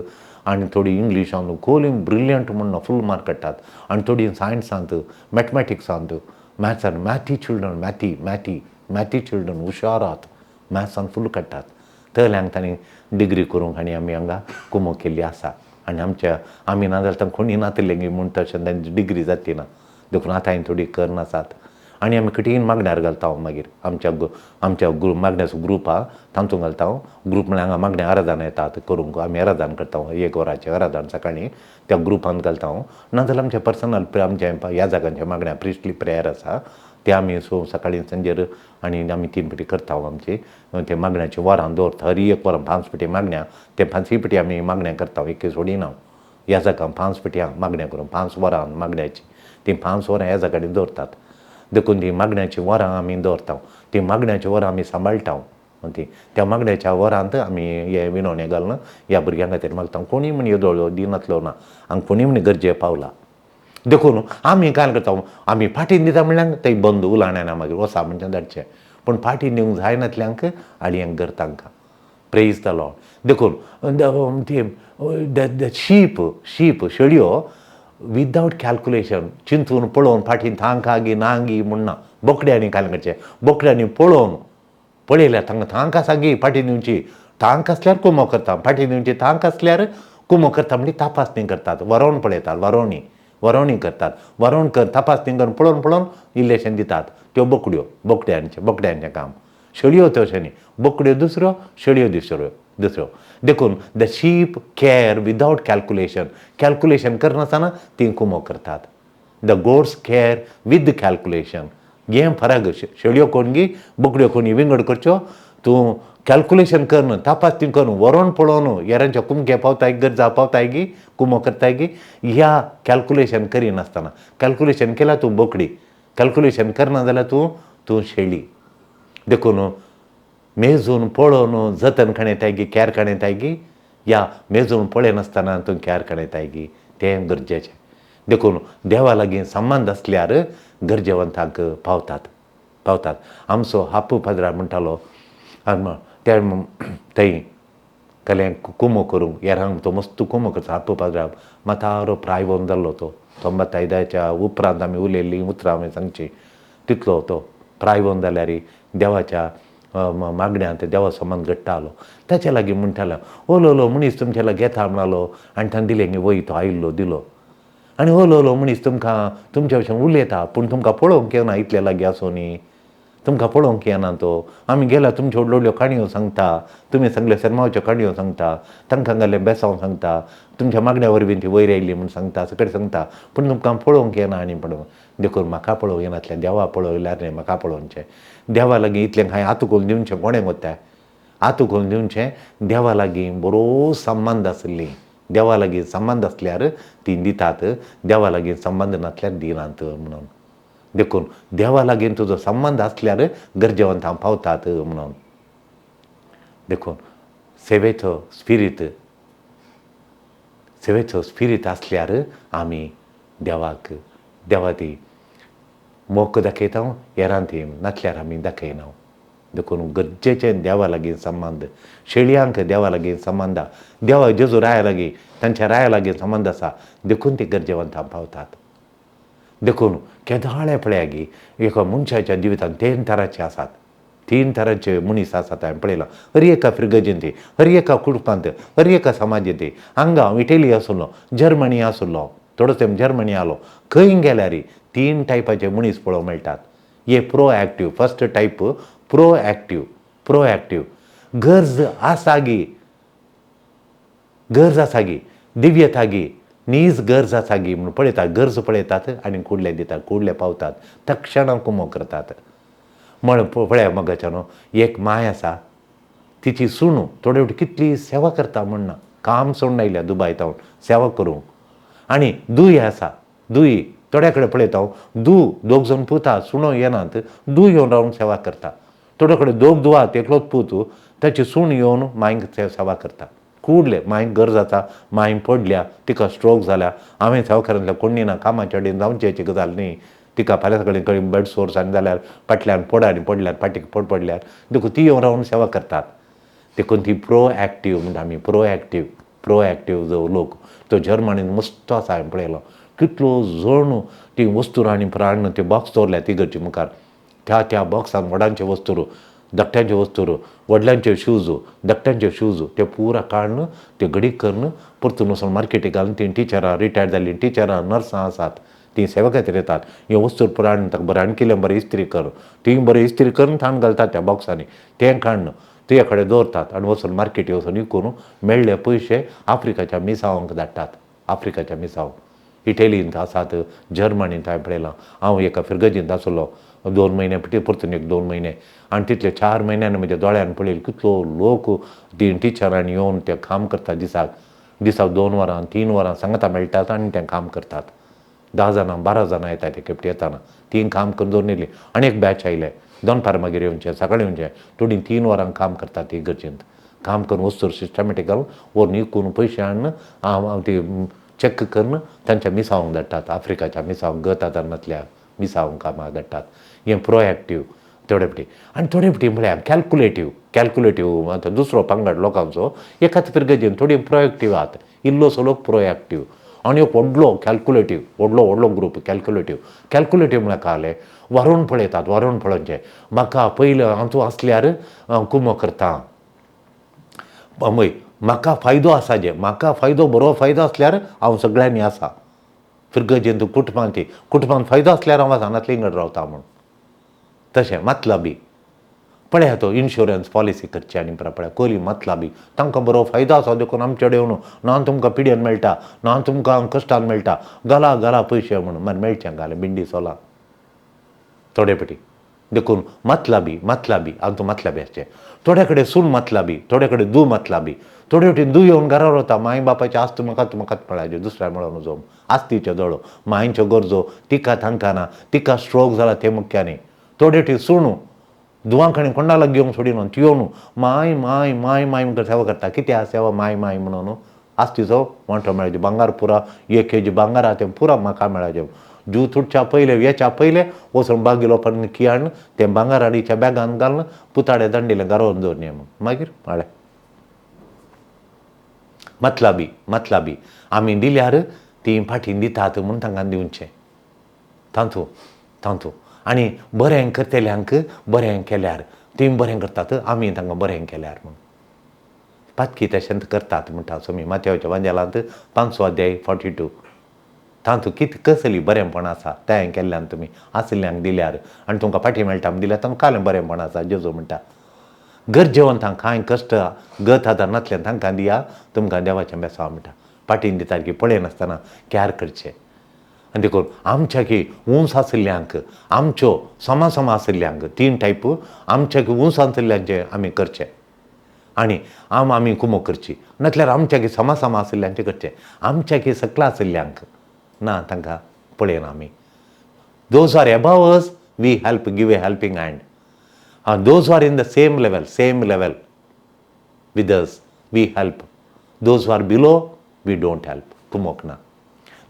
Speaker 2: आनी थोडी इंग्लिशांत खोल ब्रिलियंट म्हणून फूल मार्क काडटात आनी थोडी सायन्सांत मॅथमॅटिक्सांत मॅथ्सान मॅथी चिल्ड्रन हुशारात मॅथ्सान फूल काडटात तळ्यांक तांणी डिग्री करूंक आनी आमी हांगा कुमो केल्ली आसा आनी आमी ना जाल्यार तांकां कोणी नातलें गे म्हूण तशें तांची डिग्री जाती ना देखून आतां हांवें थोडी करनासात आनी आमी कठीण मागण्यार घालता हांव मागीर आमच्या मागण्याचो ग्रूप आहा तातूंत घालता हांव ग्रूप म्हळ्यार हांगा मागण्या आराधन येतात करूंक आमी आराधन करता 1 वराचें आराधन सकाळीं त्या ग्रुपांत घालता हांव नाजाल्यार आमचें पर्सनल आमचें ह्या जागांच्या मागण्या प्रिस्टली प्रेयर आसा ते आमी सकाळीं सांजेर आनी आमी 3 फावटी करता आमची ते मागण्याचे वरान दवरता हर 1 वरान 5 फावटी मागण्या ते 5 फावटी आमी मागण्या करता एक सोडिना ह्या जागां 5 फावटी मागण्या करून 5 वरां मागण्याची ती 5 वरां ह्या जाग्यार दवरतात देखून ती मागण्याची वरां आमी दवरता ती मागण्याची वरां आमी सांबाळटा ती त्या मागण्याच्या वरांत आमी हे विनोवणे घालून ह्या भुरग्यां खातीर मागता कोणी म्हण येदोळ्यो दिनातलो ना आनी कोणी म्हण गरजे पावला देखून आमी काय करता आमी फाटीन दिता म्हणल्यार थंय बंद उलाण्याना मागीर वसा म्हणजे धाडचें पूण फाटीन दिवंक जायनातल्यांक आडयेंक घर तांकां प्रेज द लॉर्ड देखून ती शीप शेळयो विदावट कॅल्क्युलेशन चिंतून पळोवन फाटीं थांकागी नांगी म्हणना बोकड्यांनी काय करचें बोकड्यांनी पळोवन पळयल्यार तांकां थांक आसागी फाटीं दिवची थांक आसल्यार कुमो करता फाटीं दिवची थांक आसल्यार कुमो करता म्हणजे तपासणी करतात वरोवन पळयतात वरोवणी करतात वरोवन कर तपासणी करून पळोवन इलेक्शन दितात त्यो बोकड्यांचें काम शेळयो तशें न्ही बोकड्यो दुसऱ्यो शेळयो दुसऱ्यो देखून the sheep care without calculation करनासतना ती कुमो करतात the goats care with calculation हें फरक शेळयो कोणगी बोकड्यो कोणी विंगड करच्यो तूं कॅल्क्युलेशन करन तपासणी करून वरोवन पळोवन हेरांच्या कुमके पावताय गरजा पावताय गी कुमो करताय गी ह्या कॅल्क्युलेशन करिनासतना कॅल्क्युलेशन केल्यार तूं बोकडी कॅल्क्युलेशन करना जाल्यार तूं शेळी देखून मेजून पळोवन जतन खणयताय गी कॅर खणयताय गी या मेजून पळयनासतना तूं कॅर खणयताय गी तें गरजेचें देखून देवा लागीं संबंद आसल्यार गरजेवंतांक पावतात आमचो हाप्पू पाद्रा म्हणटालो ते थंय कलें कुमो करूंक हेरांक तो मस्त कुमो करता हाप्पू पाद्रा माथारो प्रायवोन जाल्लो तो 95च्या उपरांत आमी उलयल्लीं उतरां हांवें सांगची तितलो तो प्रायवोन जाल्यार देवाच्या मागण्यांत देवा संबंद घडटालो ताचे लागीं म्हणटालो ओलो मनीस तुमचे लागीं येता म्हणलो आनी ताणें दिलें वय तो आयिल्लो दिलो आनी ओलो मनीस तुमकां तुमचे भशेन उलयता पूण तुमकां पळोवंक येना इतले लागीं आसूं न्ही तुमकां पळोवंक येना तो आमी गेल्यार तुमच्यो व्हडल्यो व्हडल्यो काणयो सांगता तुमी सांगले शर्माच्यो काणयो सांगता तांकां घालें बेसांव सांगता तुमच्या मागण्या वरवीं ती वयर आयिल्ली म्हूण सांगता सकयल सांगता पूण तुमकां पळोवंक येना आनी पळोवंक देखून म्हाका पळोवंक येनातलें देवा पळयल्यार न्ही म्हाका पळोवचें देवा लागीं इतलें हांवें आतू खोल दिवचें कोणें कोत्ताय आतू खोल दिवचें देवा लागीं बरो संबंद आसली देवा लागीं संबंद आसल्यार ती दितात देवा लागीं संबंद नासल्यार दिनात म्हणून देखून देवा लागीं तुजो संबंद आसल्यार गरजेवंतां पावतात म्हणून देखून सेवेचो स्पिरीट आसल्यार आमी देवा ती मोख दाखयता हेरां ती नासल्यार आमी दाखयना देखून गरजेचें देवा लागीं संबंद शेळयांक देवा लागीं संबंद देवा जेजू राया लागीं तांच्या राया लागीं संबंद आसा देखून ती गरजेवंतां पावतात देखून केदाळे पळयागी एका मनशाच्या जिवितांत 3 तरांचे आसात 3 तरांचे मनीस आसात हांवें पळयलां हर एका फिरगजेंत हर एका कुटुंबांत हर एका समाजांत हांगा हांव इटली आसलो जर्मनी आसलो थोडो टायम जर्मनी आलो खंय गेल्यार 3 टायपाचे मनीस पळोवंक मेळटात हे प्रोएक्टीव फर्स्ट टायप प्रोएक्टीव गरज आसा गी दिव्यता गी नीज गरज आसा गी म्हणून पळयतात गरज पळयतात आनी कुडले दितात कुडले पावतात तक्षण कुमो करतात म्हण पळया मगाच्यानो एक माय आसा तिची सुणू थोडे कितली सेवा करता म्हणना काम सोडून आयल्या दुबायतावन सेवा करूंक आनी दूय आसा दूय थोड्या कडेन पळयता हांव दोग जाण पुता सुणो येनात येवन रावन सेवा करता थोडे कडेन दोग दुवात एकलोच पूत ताची सूण येवन मांयक सेवा करता कुडले मांयक गरज आसा मांय पडल्या तिका स्ट्रोक जाल्या हांवें सेवाकारांतल्या कोणी ना कामाच्या कडेन जावची हाची गजाल न्ही तिका फाल्यां सकाळीं कडेन बेड सोर्स आनी जाल्यार फाटल्यान पोडांनी पडल्यार फाटीक पोड पडल्यार देखून ती येवन रावन सेवा करतात देखून ती प्रोएक्टीव म्हणटा आमी प्रोएक्टीव जो लोक तो जर्मनीन मस्त आसा हांवें पळयलो कितलो जण ती वस्तू आनी प्राण ते बॉक्स दवरल्या तिगरचे मुखार त्या बॉक्सान व्हडांचे वस्तू धाकट्यांचे वस्तू व्हडल्यांचे शूज धाकट्यांचे शूज ते पुरा काडून ते घडीक करून परतून वचून मार्केटीक घालून ती टिचरां रिटायर जाल्लीं टिचरां नर्सां आसात ती सेवा खातीर येतात हे वस्तू पुराण ताका बरें आनी केलें बरें इस्त्री कर ती बरें इस्त्री करून थाण घालतात त्या बॉक्सांनी तें काडून तुजे कडेन दवरतात आनी वचून मार्केटी वचून विकून मेळ्ळे पयशे आफ्रिकाच्या मिसावांक धाडटात आफ्रिकाच्या मिसांव इटलींत आसात जर्मनींत हांवें पळयलां हांव एका फिरगजींत आसलो 2 म्हयने परतून 1-2 म्हयने आनी तितले 4 म्हयन्यान म्हज्या दोळ्यान पळयलें कितलो लोक ती टिचरांनी येवन तें काम करतात दिसाक 2 वरां 3 वरां सांगता मेळटात आनी तें काम करतात 10 जाणां 12 जाणां येतात ते खेपटी येताना ती काम करून दवरलेली आनी एक बॅच आयले दनपार मागीर येवचें सकाळीं येवचें थोडीं 3 वरां काम करतात ती गरजेंत काम करून वस्तू सिस्टमॅटीक घालून व्हरून विकून पयशे हाडून हांव ती चॅक करून तांच्या मिसांवांक धाडटात आफ्रिकाच्या मिसांवांक गतांतल्या मिसांवांक कामाक धाडटात हें प्रोएक्टीव थोडे फावटी आनी थोडे फावटी म्हळ्यार कॅल्क्युलेटीव आतां दुसरो पंगड लोकांचो एकाच फिरगजेन थोडी प्रोएक्टीव आहात इल्लोसो लोक प्रोएक्टीव आनी एक व्हडलो व्हडलो ग्रूप कॅल्क्युलेटीव म्हळ्यार काले व्हरून पळयतात व्हरून पळोवचें म्हाका पयलीं हांव तूं आसल्यार कुमो करता पळय म्हाका फायदो आसा जे म्हाका फायदो बरो फायदो आसल्यार हांव सगळ्यांनी आसा फिरगजेन तूं कुटुंबान फायदो आसल्यार हांव आसानातली इंगड रावता म्हूण तशें मतलबी पळया तो इन्शुरन्स पॉलिसी करची आनी पळया कोली मतलबी तांकां बरो फायदो आसा देखून आमचे कडेन येवन ना तुमकां पिड्यान मेळटा ना तुमकां कश्टान मेळटा घाला पयशे म्हणून मागीर मेळचें घालें बिंडी सोला थोडे पेटी देखून मतलबी हांव तूं मतलबी आसचें थोडे कडेन सून मतलबी थोडे कडेन दू मतलबी थोडे वटेन दू येवन घरा रावता माय बापाचें आस्त म्हाकाच मेळाचे दुसऱ्या मेळोन वचोन आस्तीच्यो दोळो मांयच्यो गरजो तिका तांकां ना तिका स्ट्रोक जाला ते मुख्य न्ही थोडे वटेन सुणू दुवांकणी कोणा लागीं येवंक सोडिना ती येवन माय म्हणून सेवा करता कित्याक सेवा माय म्हणून आस्तीचो वांटो मेळाचे भांगार पुरा 1 केजी भांगार आहा तें पुरा म्हाका मेळाचें जीव तुटच्या पयले येच्या पयले वचून बागेलो पण कियाण तें भांगार हाडीच्या बॅगान घालून पुताडे दंडिले घरावन दवरणे म्हूण मागीर हाडे मतलबी आमी दिल्यार ती फाटीं दितात म्हूण तांकां दिवचें तांतू आनी बरें करतल्यांक बरें केल्यार ती बरें करतात आमी तांकां बरें केल्यार म्हूण पातकी तशें करतात म्हणटा तुमी माथ्याच्या वांजेलांत 5 अध्याय 42 तांतू कितें कसली बरेंपण आसा तें केल्ल्यान तुमी आसल्ल्यांक दिल्यार आनी तुमकां फाटीं मेळटा दिल्यार तांकां कालें बरेंपण आसा जेजू म्हणटा गरजेवंतांक कांय कश्ट गत आदारनातल्यान तांकां दिया तुमकां देवाचें बेसांव म्हणटा फाटीं दिता की पळयनासतना कॅर करचें आनी देखून आमच्या की उंच आशिल्ल्यांक आमच्यो समा आशिल्ल्यांक 3 टायप आमच्या की उंच आशिल्ल्यांचें आमी करचें आनी आमी कुमो करची नातल्यार आमच्या की समा आशिल्ल्यांचें करचें आमच्या की सकला आशिल्ल्यांक ना तांकां पळयना आमी those are above us we help give a helping hand those are in the same level with us we help those are below we don't help कुमोक ना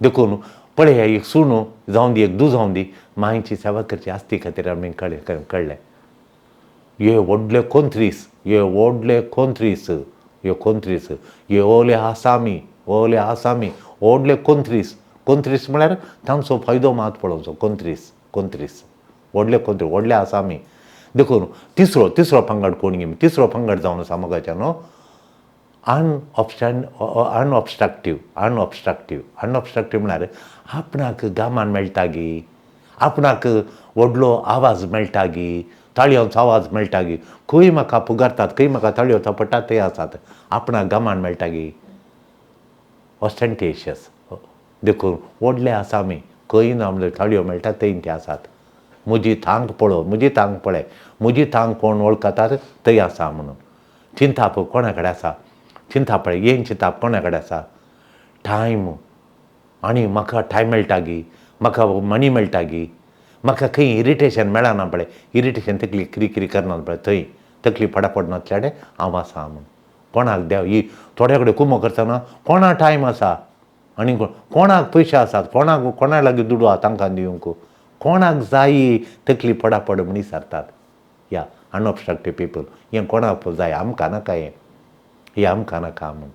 Speaker 2: देखून पळय एक सुणू जावं दी एक दू जावं दी मांयची सेवा करची आस्ती खातीर आमी कळ्ळें हे व्हडले कोंत्रीस हे ओले आसामी व्हडले कोंत्रीस म्हळ्यार तांचो फायदो मात पळोवचो कोंत्रीस व्हडले आसामी देखून तिसरो पंगड कोण घेवन तिसरो पंगड जावन आसा मोगाच्या न्हू अनऑब्स्ट्रक्टीव म्हळ्यार आपणाक गामान मेळटा गी आपणाक व्हडलो आवाज मेळटा गी ताळयांचो आवाज मेळटा गी खंय म्हाका पुगारतात खंय म्हाका ताळयो थापडटात ते आसात आपणाक गामान मेळटा गी ऑस्टेंटेशियस देखून व्हडले आसामी खंय ना म्हणजे ताळयो मेळटात थंय ते आसात म्हजी थांग पळय म्हजी थांग कोण वळखतात थंय आसा म्हणून चिंताप कोणा कडेन आसा चिंता पळय येन चिंताप कोणा कडेन आसा टायम आनी म्हाका टायम मेळटा गी म्हाका मनी मेळटा गी म्हाका खंय इरिटेशन मेळना पळय इरिटेशन तकली किरी करना पळय थंय तकली फडाफड नासल्याडे हांव आसा म्हूण कोणाक देव ही थोड्या कडेन कुमो करतना कोणा टायम आसा आनी कोणाक पयशे आसात कोणा लागीं दुडू आहा तांकां दिवंक कोणाक जायी तकली फडाफड म्हूण विचारतात या अनऑब्स्ट्रक्टीव पीपल हें कोणाक जाय आमकां नाका हें आमकां नाका म्हूण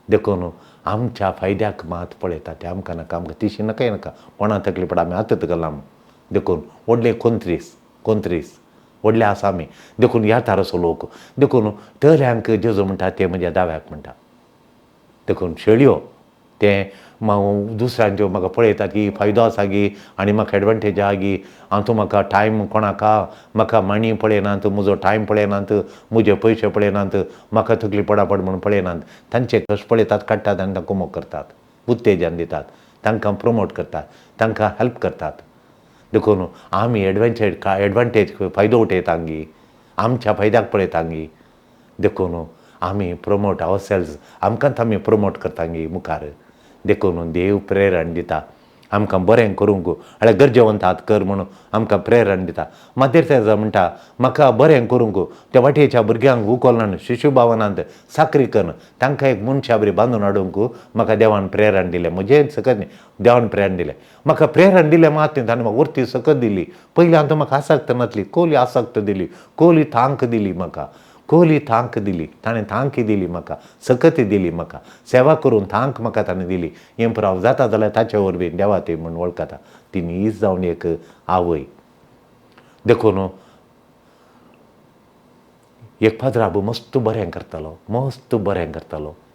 Speaker 2: देखून आमच्या फायद्याक मात पळयतात ते आमकां नाका आमकां तिशी नाका कोणा तकली पड आमी आतां घाला म्हूण देखून व्हडले कोंत्रीस व्हडले आसामी देखून येतात असो लोक देखून तळ्यांक जेजू म्हणटा ते म्हज्या दाव्याक म्हणटा देखून शेळयो ते दुसऱ्यांच्यो म्हाका पळयतात की फायदो आसा गी आनी म्हाका एडवांटेज आहा गी तूं म्हाका टायम कोणाका म्हाका मनी पळयनात म्हजो टायम पळयनात म्हजे पयशे पळयनात म्हाका तकली पडापड म्हणून पळयनात तांचे कश्ट पळयतात काडटात आनी तांकां कुमो करतात उत्तेजन दितात तांकां प्रमोट करतात तांकां हेल्प करतात देखून आमी एडवांटेज फायदो उठयतात गी आमच्या फायद्याक पळयतात गी देखून आमी प्रमोट आवरसेल्स आमकांच आमी प्रमोट करता गी मुखार देखून देव प्रेरण दिता आमकां बरें करूंक आल्या गरजेवंत हात कर म्हणून आमकां प्रेरण दिता मागीर तें म्हणटा म्हाका बरें करूंक त्या वाटेच्या भुरग्यांक उखोलनान शिशुभावनांत साकरी करन तांकां एक मनशा बरी बांदून हाडूंक म्हाका देवान प्रेरण दिलें म्हजें सकत न्ही देवान प्रेरण दिलें म्हाका प्रेरण दिलें मात न्ही ताणें म्हाका उरती सकत दिली पयलीं म्हाका आसक्त नासली कोली आसक्त दिली कोली थांक दिली म्हाका खोली थांक दिली, ताणें थांकी दिली म्हाका, सकती दिली म्हाका, सेवा करून थांक म्हाका ताणें दिली. हें पुराव जाता जाल्यार ताचे वरवीं देवा ती म्हूण वळखता. ती नीज जावन एक आवय. देखून एक पाद्राबू मस्त बरें करतालो.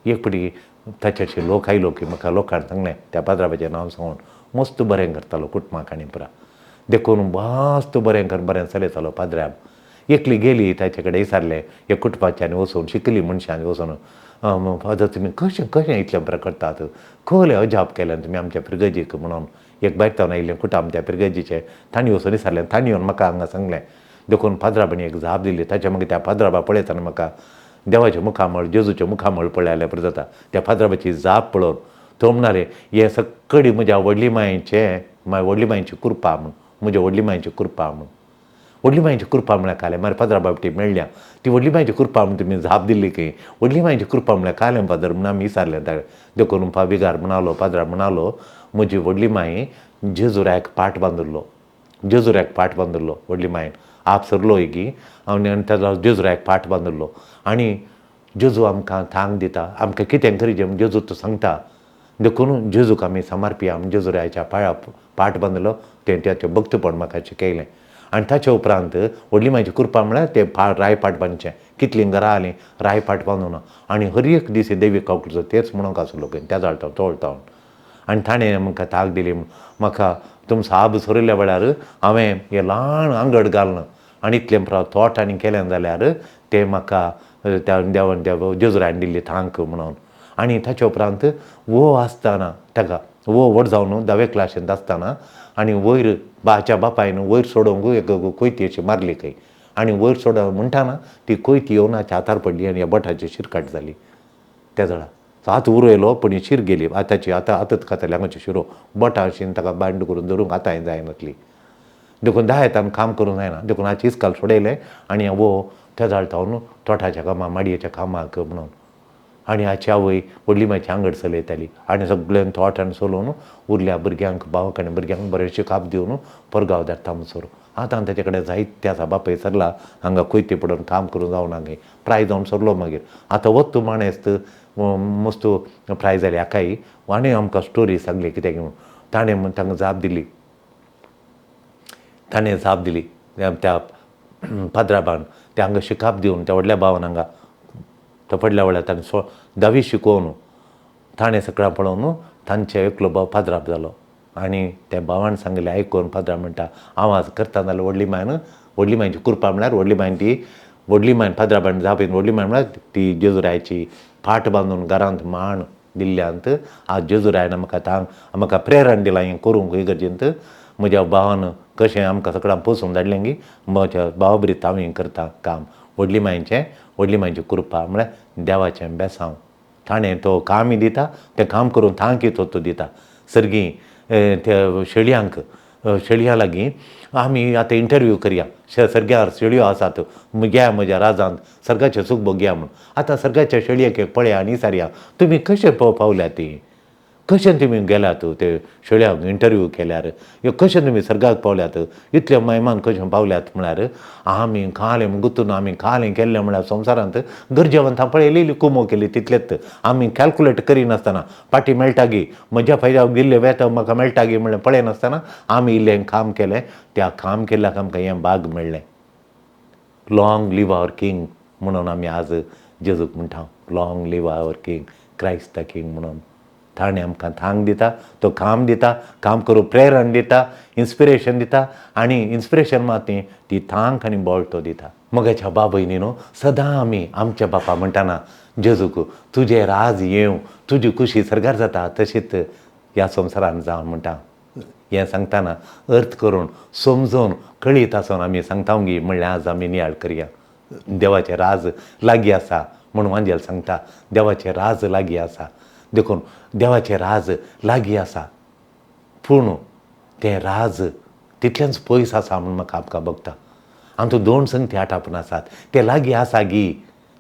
Speaker 2: एक फावटी ताचे लोक आयलो की म्हाका लोकांनी सांगलें त्या पाद्राबाचें नांव सांगून, मस्त बरें करतालो कुटुंबाक आनी पुरा. देखून मस्त बरें चलयतालो पाद्राब. एकली गेली ताचे कडेन विचारलें एक कुटुंबाच्यांनी वचून, शिकली मनशांनी वचून, फादर तुमी कशें इतलें बरें करतात, खंय अजाप केलें तुमी आमच्या पिरगजीक म्हणून. एक बायतावन आयिल्लें कुटुंब त्या पिरगजीचें, तांणी वचून विचारलें, तांणी येवन म्हाका हांगा सांगलें. देखून पाद्राबांनी एक जाप दिली. ताच्या मागीर त्या पाद्राबा पळयतना म्हाका देवाचें मुखामळ, जेजूचें मुखामळ पळयल्यार पुरो जाता. त्या पाद्राबाची जाप पळोवन तो म्हणणाले हें सक्कळी म्हज्या व्हडली व्हडली मांयची कृपा म्हूण, म्हज्या व्हडली मांयची कृपा म्हूण. व्हडली मांयची कृपा म्हळ्यार कालें मागीर पाद्राबा ती मेळ्ळ्या. ती व्हडली मांयची कृपा म्हूण तुमी जाप दिल्ली की व्हडली मांयची कृपा म्हळ्यार कालें पाद्र म्हूण आमी विचारलें. देखून पाविगार म्हणालो, पाद्राब म्हणालो, म्हजी व्हडली मांय जेजुराक पाट बांदिल्लो व्हडली मांयन आप सरलो एगी आनी ताजो जेजुराक पाट बांदिल्लो. आनी जेजू आमकां थांक दिता, आमकां कितें करीचें म्हूण जेजू तो सांगता. देखून जेजूक आमी समर्पी आमी जेजुराच्या पांयां पाट बांदलो. तें ताचें भक्तपण म्हाका शिकयलें. आनी ताचे उपरांत व्हडली मांयची कृपा म्हळ्यार तें रायपाट बांदचें. कितलीं घरां जालीं रायपाट बांदून आनी हर एक दीस देवीक कावटलो तेच म्हणून आसलो त्या जाळटावन तोळटावन. आनी ताणें म्हाका थांक दिली. म्हाका तुमचो आब सरिल्ल्या वेळार हांवें हें ल्हान आंगड घालून आनी इतलें तोट आनी केलें जाल्यार तें म्हाका त्या देवान जेजुरान दिल्ली थांक म्हणून. आनी ताचे उपरांत वो आसतना ताका वो व्हड जावन 10वे क्लासींत आसतना आनी वयर बाच्या बापायन वयर सोडूंक एक कोयती अशी मारली खंय. आनी वयर सोडूंक म्हणटाना ती कोयती येवन हाच्या हातार पडली आनी ह्या बोटाची शिरकाट जाली त्या जळा. हात उरयलो पण ही शीर गेली. आतांची आतांच खाताली हांगाची शिरो बोटां अशी ताका बांड करून धरूंक आतांय जायनासली. देखून 10 येतान काम करूंक जायना. देखून हाची इस्काल सोडयलें आनी वो त्या जाळटावन तोठाच्या कामाक माडयेच्या कामाक म्हणून. आनी हाची आवय व्हडली मांयची आंगड चलयताली आनी सगळ्यांक तोठान चलोवन उरल्या भुरग्यांक भावाक आनी भुरग्यांक बरें शिकाप दिवन परगांव धाडटा म्हणसर. आतां ताचे कडेन जायते आसा. बापाय सरला हांगा कोयते पडून काम करूं जावना गे प्राय जावन सरलो मागीर. आतां वत माणेस्त मस्त प्राय जाली हाकाय. आनी आमकां स्टोरी सांगली कित्याक म्हणून. ताणें तांकां जाप दिली. त्या पाद्राबान त्या हांगा शिकाप दिवन त्या व्हडल्या भावान हांगा तो पडल्या वेळार ताणें 10वी शिकोवन ताणें सगळां पळोवन तांचे एकलो भाव पाद्राब जालो. आनी त्या भावान सांगलें आयकून पाद्राब म्हणटा हांव आज करता जाल्यार व्हडली मांयची कृपा म्हळ्यार व्हडली मांयन पाद्राबान जापीन व्हडली मांय म्हळ्यार ती जेजुरायची फाट बांदून घरांत मांड दिल्ल्यांत आज जेजुरायन म्हाका प्रेरण दिलां हें करूंक इगर्जेंत. म्हज्या भावान कशें आमकां सगळ्यांक पोसून धाडलें की म्हज्या भावा बरीत हांव हें करता काम. व्हडली मांयची कृपा म्हळ्यार देवाचें बेसांव. ताणें तो कामय दिता तें काम करून थांकी तो दिता. सर्गी त्या शेळयां लागीं आमी आतां इंटरव्यू करया. सर्ग्यार शेळयो आसात घ्या म्हज्या राजांत सर्गाचें सूख भोगया म्हूण. आतां सर्गाच्या शेळयेक पळया आनी विचारया तुमी कशें पावल्यात ती, कशें तुमी गेल्यात ते शेळयाक इंटरव्यू केल्यार, कशें तुमी सर्गाक पावल्यात, इतल्या मैमान कशें पावल्यात म्हळ्यार आमी खालें गुंतून आमी खालें केल्लें म्हळ्यार संवसारांत गरजेवंतां पळयलेली कुमो केली तितलेंच. आमी कॅल्कुलेट करिनासतना पाटी मेळटा गी म्हज्या फायद्याक दिल्लें वेतन म्हाका मेळटा गी म्हळ्यार पळयनासतना आमी इल्लें काम केलें. त्या काम केल्ल्याक आमकां हें भाग मेळ्ळें. लॉंग लीव आवर किंग म्हणून आमी आज जेजूक म्हणटा long live our king Christ the king म्हणून. ताणें आमकां थांक दिता, तो काम दिता, काम करूं प्रेरण दिता, इन्स्पिरेशन दिता आनी इन्स्पिरेशन मात ती थांक आनी बळ तो दिता. मोगाच्या बाब भयणीनो सदां आमी आमच्या बापा म्हणटाना जेजूक तुजें राज येवं, तुजी खुशी सरगार जाता तशीच ह्या संवसारांत जावं म्हणटा. हें सांगतना अर्थ करून समजोवन कळीत आसून आमी सांगता गी म्हणल्यार आज आमी नियाळ करया. देवाचें राज लागीं आसा म्हणून वांजेल सांगता देवाचें राज लागीं आसा. देखून देवाचें राज लागीं आसा पूण तें राज तितलेंच पयस आसा म्हूण म्हाका आमकां भोगता. आमचो 2 संगती आटापून आसात. तें लागीं आसा गी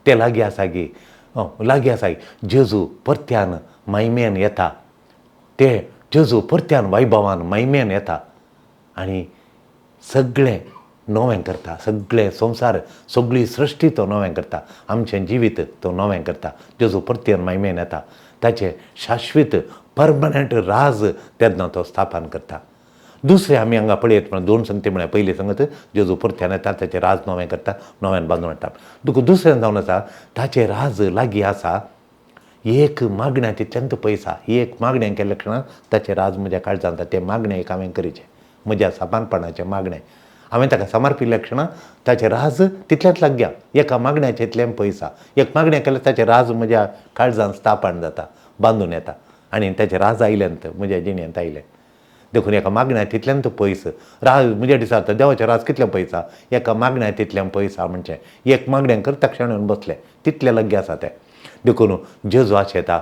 Speaker 2: लागीं आसा गी. जेजू परत्यान महिमेन येता. जेजू परत्यान वैभवान महिमेन येता आनी सगळें नवें करता, सगळे संवसार सगळी सृश्टी तो नवें करता, आमचें जिवीत तो नवें करता, जेजू परतीन महिमेन येता, ताचें शाश्वीत परमनंट राज तेन्ना तो स्थापन करता. दुसरें आमी हांगा पळयत म्हळ्यार 2 संगती म्हळ्यार पयली संगत जेजू परत्यान येता, ताचें राज नवें करता, नव्यान बांदून हाडटा. दुसरें जावन आसा ताचें राज लागीं आसा, एक मागण्या तितल्यांत पयसा, ही एक मागणें केल्या क्षणां ताचें राज म्हज्या काळजांत जाता. तें मागणें एक हांवें करीचें, म्हज्या सामानपणाचें मागणें हांवें ताका समर्पिल्ल्या क्षणां ताचें राज तितल्याच लाग्या, एका मागण्याचें इतलें पयसा, एक मागणें केल्यार ताचें राज म्हज्या काळजांत स्थापन जाता, बांदून येता, आनी ताचें राज आयल्यांत म्हज्या जिणेंत आयलें. देखून एका मागण्या तितल्यांत पयस राज म्हज्या दिसा देवाचें राज कितलें पयसा, एका मागण्या तितलें पयसा म्हणचें. एक मागणें कर तक्षण येवन बसलें, तितलें लग्गे आसा तें. देखून जेजू आशेता,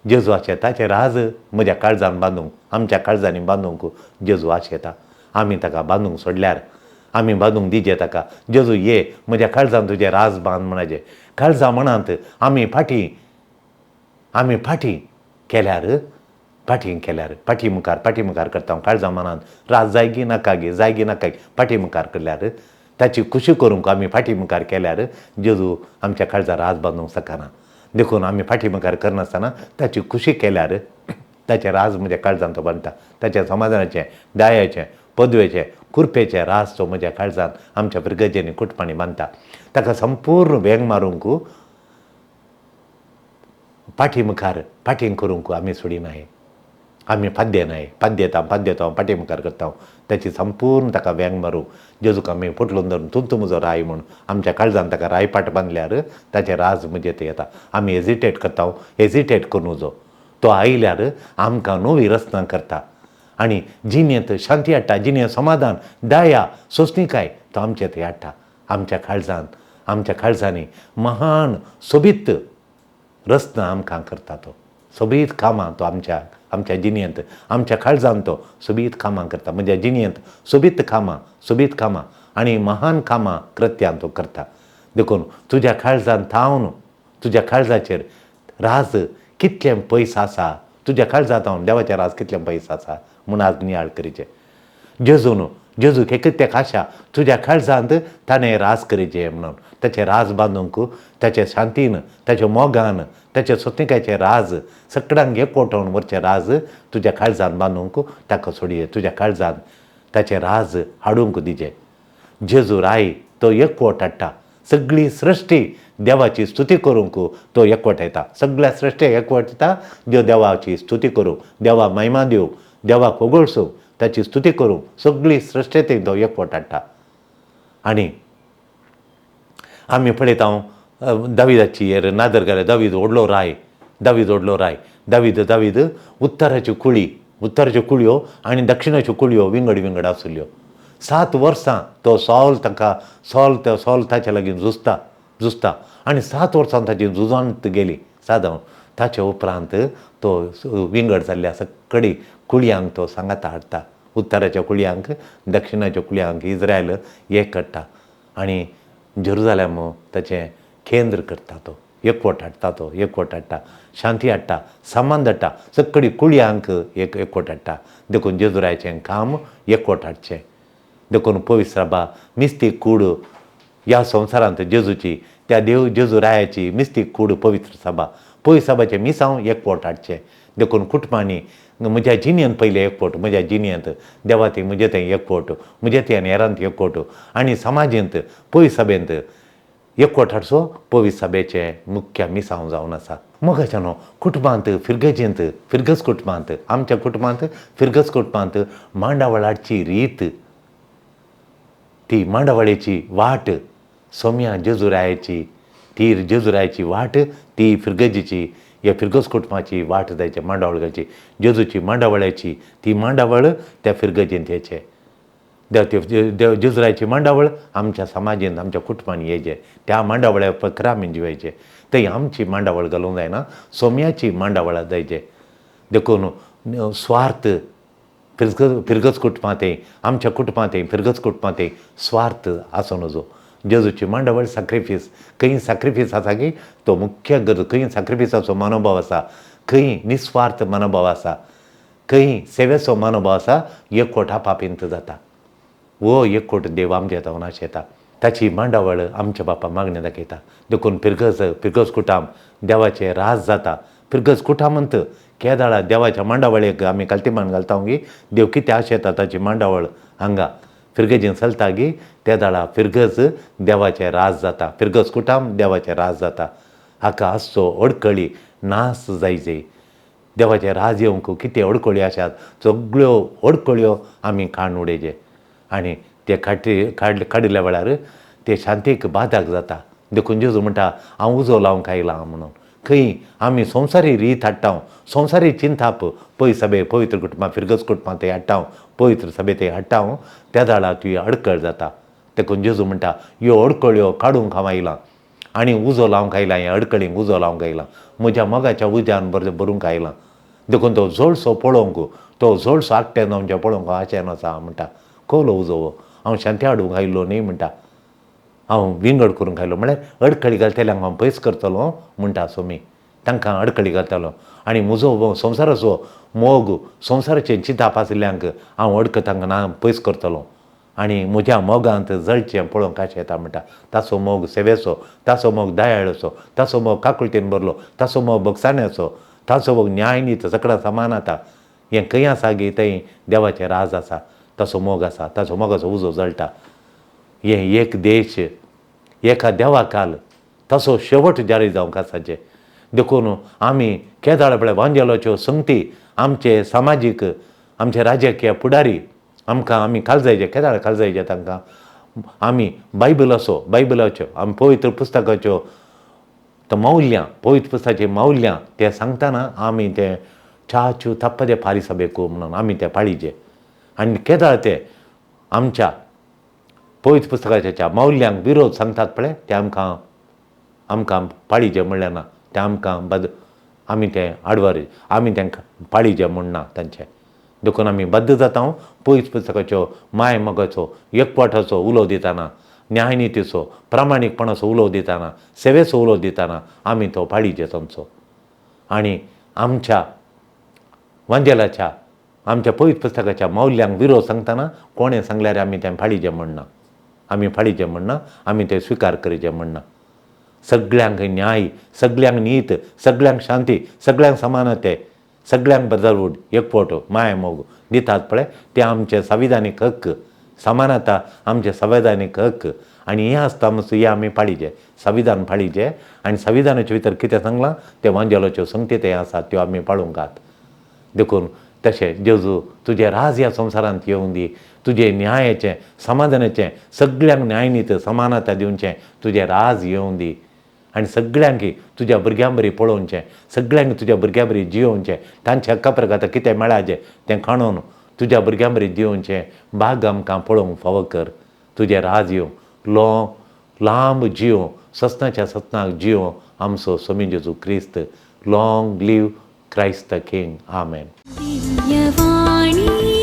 Speaker 2: जेजू आशेता ताचें राज म्हज्या काळजान बांदूंक, आमच्या काळजांनी बांदूंक जेजू आशेता. आमी ताका बांदूंक सोडल्यार, आमी बांदूंक दिजें ताका. जेजू ये म्हज्या काळजान तुजें राज बांद म्हणाजें. काळजां मनांत आमी फाटीं केल्यार, फाटी मुखार करता काळजां मनांत राज जायगी नाका गे, फाटी मुखार केल्यार, ताची खुशी करूंक आमी फाटी मुखार केल्यार जेजू आमच्या काळजां राज बांदूंक शकना. देखून आमी फाटी मुखार करनासतना ताची खुशी केल्यार ताचें राज म्हज्या काळजांत तो बांदता. ताच्या समाधानाचें, दयाचें, पदवेचें, कृपेचें राज तो म्हज्या काळजांत आमच्या पिरगजेनी कुटपाणी बांदता. ताका संपूर्ण वेंग मारूंक, फाटीं करूंक आमी सोडिनाय. आमी पाद्येनाय, पाद्येता फाटी मुखार करता. ताची संपूर्ण ताका वेंग मारूंक जेजूक आमी फुटलून धरून तूं म्हजो राय म्हूण आमच्या काळजांत ताका रायपाट बांदल्यार ताचें राज म्हजें थंय येता. आमी हेजिटेट करूं नजो. तो आयल्यार आमकां नवी रचना करता आनी जिणेंत शांती हाडटा, जिणेंत समाधान, दया, सोंसणीकाय तो आमचे थंय हाडटा. आमच्या काळजांनी महान सोबीत रचना आमकां करता. तो सोबीत कामां तो आमच्या जिणेंत, आमच्या काळजांत तो सोबीत कामां करता. म्हज्या जिणेंत सोबीत कामां आनी महान कामां कृत्यान तो करता. देखून तुज्या काळजांत थावन, तुज्या काळजाचेर राज कितलें पयस आसा, तुज्या काळजांत हांव देवाचें राज कितलें पयस आसा म्हूण आज नियाळ करीचें. जेजूक एक आशा तुज्या काळजांत ताणें राज करीचें म्हणून. ताचें राज बांदूंक, ताचे शांतीन, ताच्या मोगान, ताच्या सोंसणीकायेचें राज सगळ्यांक एकवटावन व्हरचें राज तुज्या काळजांत बांदूंक ताका सोडये. तुज्या काळजांत ताचें राज हाडूंक दिजें. जेजू राय तो एकवट हाडटा. सगळी सृश्टी देवाची स्तुती करूंक तो एकवट येता. सगळ्या सृश्टेक एकवट येता देवाची स्तुती करूंक, देवा महिमा दिवंक, देवाक वगळसूंक, ताची स्तुती करूंक सगळी सृश्टेक तो एकवट हाडटा. आनी आमी पळयता दाविदाची हेर नादर केल्यार दावीद व्हडलो राय. दावीद उत्तराच्यो कुळयो आनी दक्षिणाच्यो कुळयो विंगड आसल्यो. 7 वर्सां तो सॉल ताच्या लागीं झुजता आनी 7 वर्सां ताची झुजांत गेली सादावन. ताच्या उपरांत तो विंगड जाल्ल्या सकडी कुळयांक तो सांगाता हाडटा. उत्तराच्या कुळयांक, दक्षिणाच्या कुळयांक इज्रायल एक करता आनी जेरुजालेम ताचें केंद्र करता. तो एकवट हाडटा, शांती हाडटा, संबंद हाडटा, सकडी कुळयांक एकवट हाडटा. देखून जेजुरायचें काम एकवट हाडचें. देखून पवित्र सभा मिस्तीक कूड ह्या संवसारांत जेजूची, त्या जेजुरायाची मिस्तीक कूड पवित्र सभाचें मिसांव एकवट हाडचें. देखून कुटुंबांनी म्हज्या जिणेंत पयलें एकवट, म्हज्या जिणेंत देवा थंय म्हजें थंय एकवट, म्हजें थंय आनी हेरांत एकवट आनी समाजेंत पवित्र सभेंत एकवट हाडचो पवित्र सभेचें मुख्य मिसांव जावन आसा. मोगाच्यानो कुटुंबांत फिरगस कुटुंबांत, आमच्या कुटुंबांत फिरगस कुटुंबांत मांडावळ हाडची रीत, ती मांडावळेची वाट सोम्या जेजुरायाची, ती जेजुरायाची वाट, ती फिरगजीची, ह्या फिरगस कुटुंबाची वाट जायची मांडावळ घालची. जेजूची मांडावळ्याची ती मांडावळ त्या फिरगजेंत येचें. जेजुरायाची मांडावळ आमच्या समाजेंत, आमच्या कुटुंबांत येचें. त्या मांडावळ्या प्रकारा आमी जिवायचें. थंय आमची मांडावळ घालूंक जायना, सोम्याची मांडावळ जायचें. देखून स्वार्थ फिरगस कुटुंबांतय, आमच्या कुटुंबांतय, फिरगस कुटुंबांतय स्वार्थ आसूं नजो. जेजूची मांडावळ सॅक्रिफीस, खंय सॅक्रिफीस आसा की तो मुख्य गरज, खंय सॅक्रिफिसाचो मनोभाव आसा, खंय निस्वार्थ मनोभाव आसा, खंय सेवेचो मनोभाव आसा, एकवट आपापींत जाता. हो एकवट देव आमच्या तवनाश येता ताची मांडावळ आमच्या बापा मागण्या दाखयता देखून फिरगस कुटाम देवाचे राज जाता फिरगस कुटामंत केदाळा देवाच्या मांडावळेक आमी काल्तिमान घालता गी देव कितें आशेता ताची मांडावळ हांगा फिरगेजीन चलता गी त्या दाळा फिरगस देवाचे राज जाता फिरगस कुटाम देवाचे राज जाता हाका आसचो अडकळी नास जायचे देवाचे राज येवंक कितें अडकळ्यो आसात सगळ्यो अडकळ्यो आमी काडून उडयचे आनी ते काडिल्ल्या वेळार ते शांतीक बाधक जाता देखून जेजू म्हणटा हांव उजो लावंक आयलां म्हणून खंय आमी संवसारी रीत हाडटा संवसारी चिंताप पळय सभे पवित्र कुटुंबां फिरगस कुटुंबां ते हाडटा पवित्र सभे ते हाडटा त्या दाळा ती अडकळ जाता देखून जेजू म्हणटा ह्यो अडकळ्यो काडूंक हांव आयलां आनी उजो लावंक आयलां हे अडकळींक उजो लावंक आयलां म्हज्या मोगाच्या उज्यान भरूंक आयलां देखून तो जळसो पळोवंक तो जळसो आकट्यान आमच्या पळोवंक आशेन आसा म्हणटा खोलो उजो हांव शांती हाडूंक आयिल्लो न्ही म्हणटा हांव विंगड करूंक आयलो म्हळ्यार अडकळी घालतल्यांक हांव पयस करतलो म्हणटा सोमी तांकां अडकळी घालतलो आनी म्हजो संवसाराचो मोग संवसाराचें चिंताप आशिल्ल्यांक हांव तांकां ना पयस करतलो आनी म्हज्या मोगांत जळचें पळोवंक आशें येता म्हणटा ताचो मोग सेवेचो ताचो मोग दयाळेचो ताचो मोग काकुळटेन भरलो ताचो मोग भोगसाण्याचो ताचो मोग न्याय नीत सगळ्या समानता हें खंय आसा गे थंय देवाचें राज आसा ताचो मोग आसा ताचो मोगाचो उजो जळटा हें एक देश एका देवा काल ताचो शेवट जारी जावंक आसाचे देखून आमी केदाळ वेळार वांजेलाच्यो संगती आमचे सामाजीक आमचे राजकीय फुडारी आमी काळजायचे केदाळ काळजायचे तांकां आमी बायबलाच्यो आमी पवित्र पुस्तकाच्यो मौल्यां पवित्र पुस्तकाची मौल्यां ते सांगतना आमी ते चाच्यो तप्पदे पालिसबेकू म्हणून आमी ते पाळिचे आनी केदाळ ते आमच्या पवित्र पुस्तकाच्या मौल्यांक विरोध सांगतात पळय ते आमकां पाळिचे म्हणलें ना ते आमकां आमी ते आडवार आमी तांकां पाळिचे म्हणना तांचे देखून आमी बद्द जाता पवित्र पुस्तकाच्यो माय मोगाचो एकवटाचो उलो दितना न्यायनितीचो प्रामाणीकपणाचो उलो दितना सेवेचो उलो दितना आमी तो पाळिचे तांचो आनी आमच्या वांजेलाच्या आमच्या पवित्र पुस्तकाच्या मौल्यांक विरोध सांगतना कोणें सांगल्यार आमी तें फाळिचें म्हणना आमी फाळिचें म्हणना आमी तें स्विकार करीचें म्हणना सगळ्यांक न्याय सगळ्यांक नीत सगळ्यांक शांती सगळ्यांक समानते सगळ्यांक बदलवूड एकवट माय मोग दितात पळय ते आमचे संविधानीक हक्क समानता आमचे संविधानीक हक्क आनी हें आसता म्हणून हें आमी पाळिचें संविधान पाळिचें आनी संविधानाचे भितर कितें सांगलां ते वांजेलाच्यो संगती ते आसात त्यो आमी पाळूंकात देखून तशें जेजू तुजें राज ह्या संवसारांत येवं दी तुजें न्यायाचें समाधानाचें सगळ्यांक न्यायनीत समानता दिवचें तुजें राज येवं दी आनी सगळ्यांक तुज्या भुरग्यां बरी पळोवचें सगळ्यांक तुज्या भुरग्यां बरी जियोवचें तांचे हक्का प्रकार कितें मेळाचें तें काणून तुज्या भुरग्यां बरी जियोवचें भाग आमकां पळोवंक फावो कर तुजें राज येवं लांब जियो सस्नाच्या सत्नाक जियो आमचो स्वामी जेजू क्रिस्त लॉंग लिव क्रायस्त द किंग आमेन.
Speaker 1: दिव्यवाणी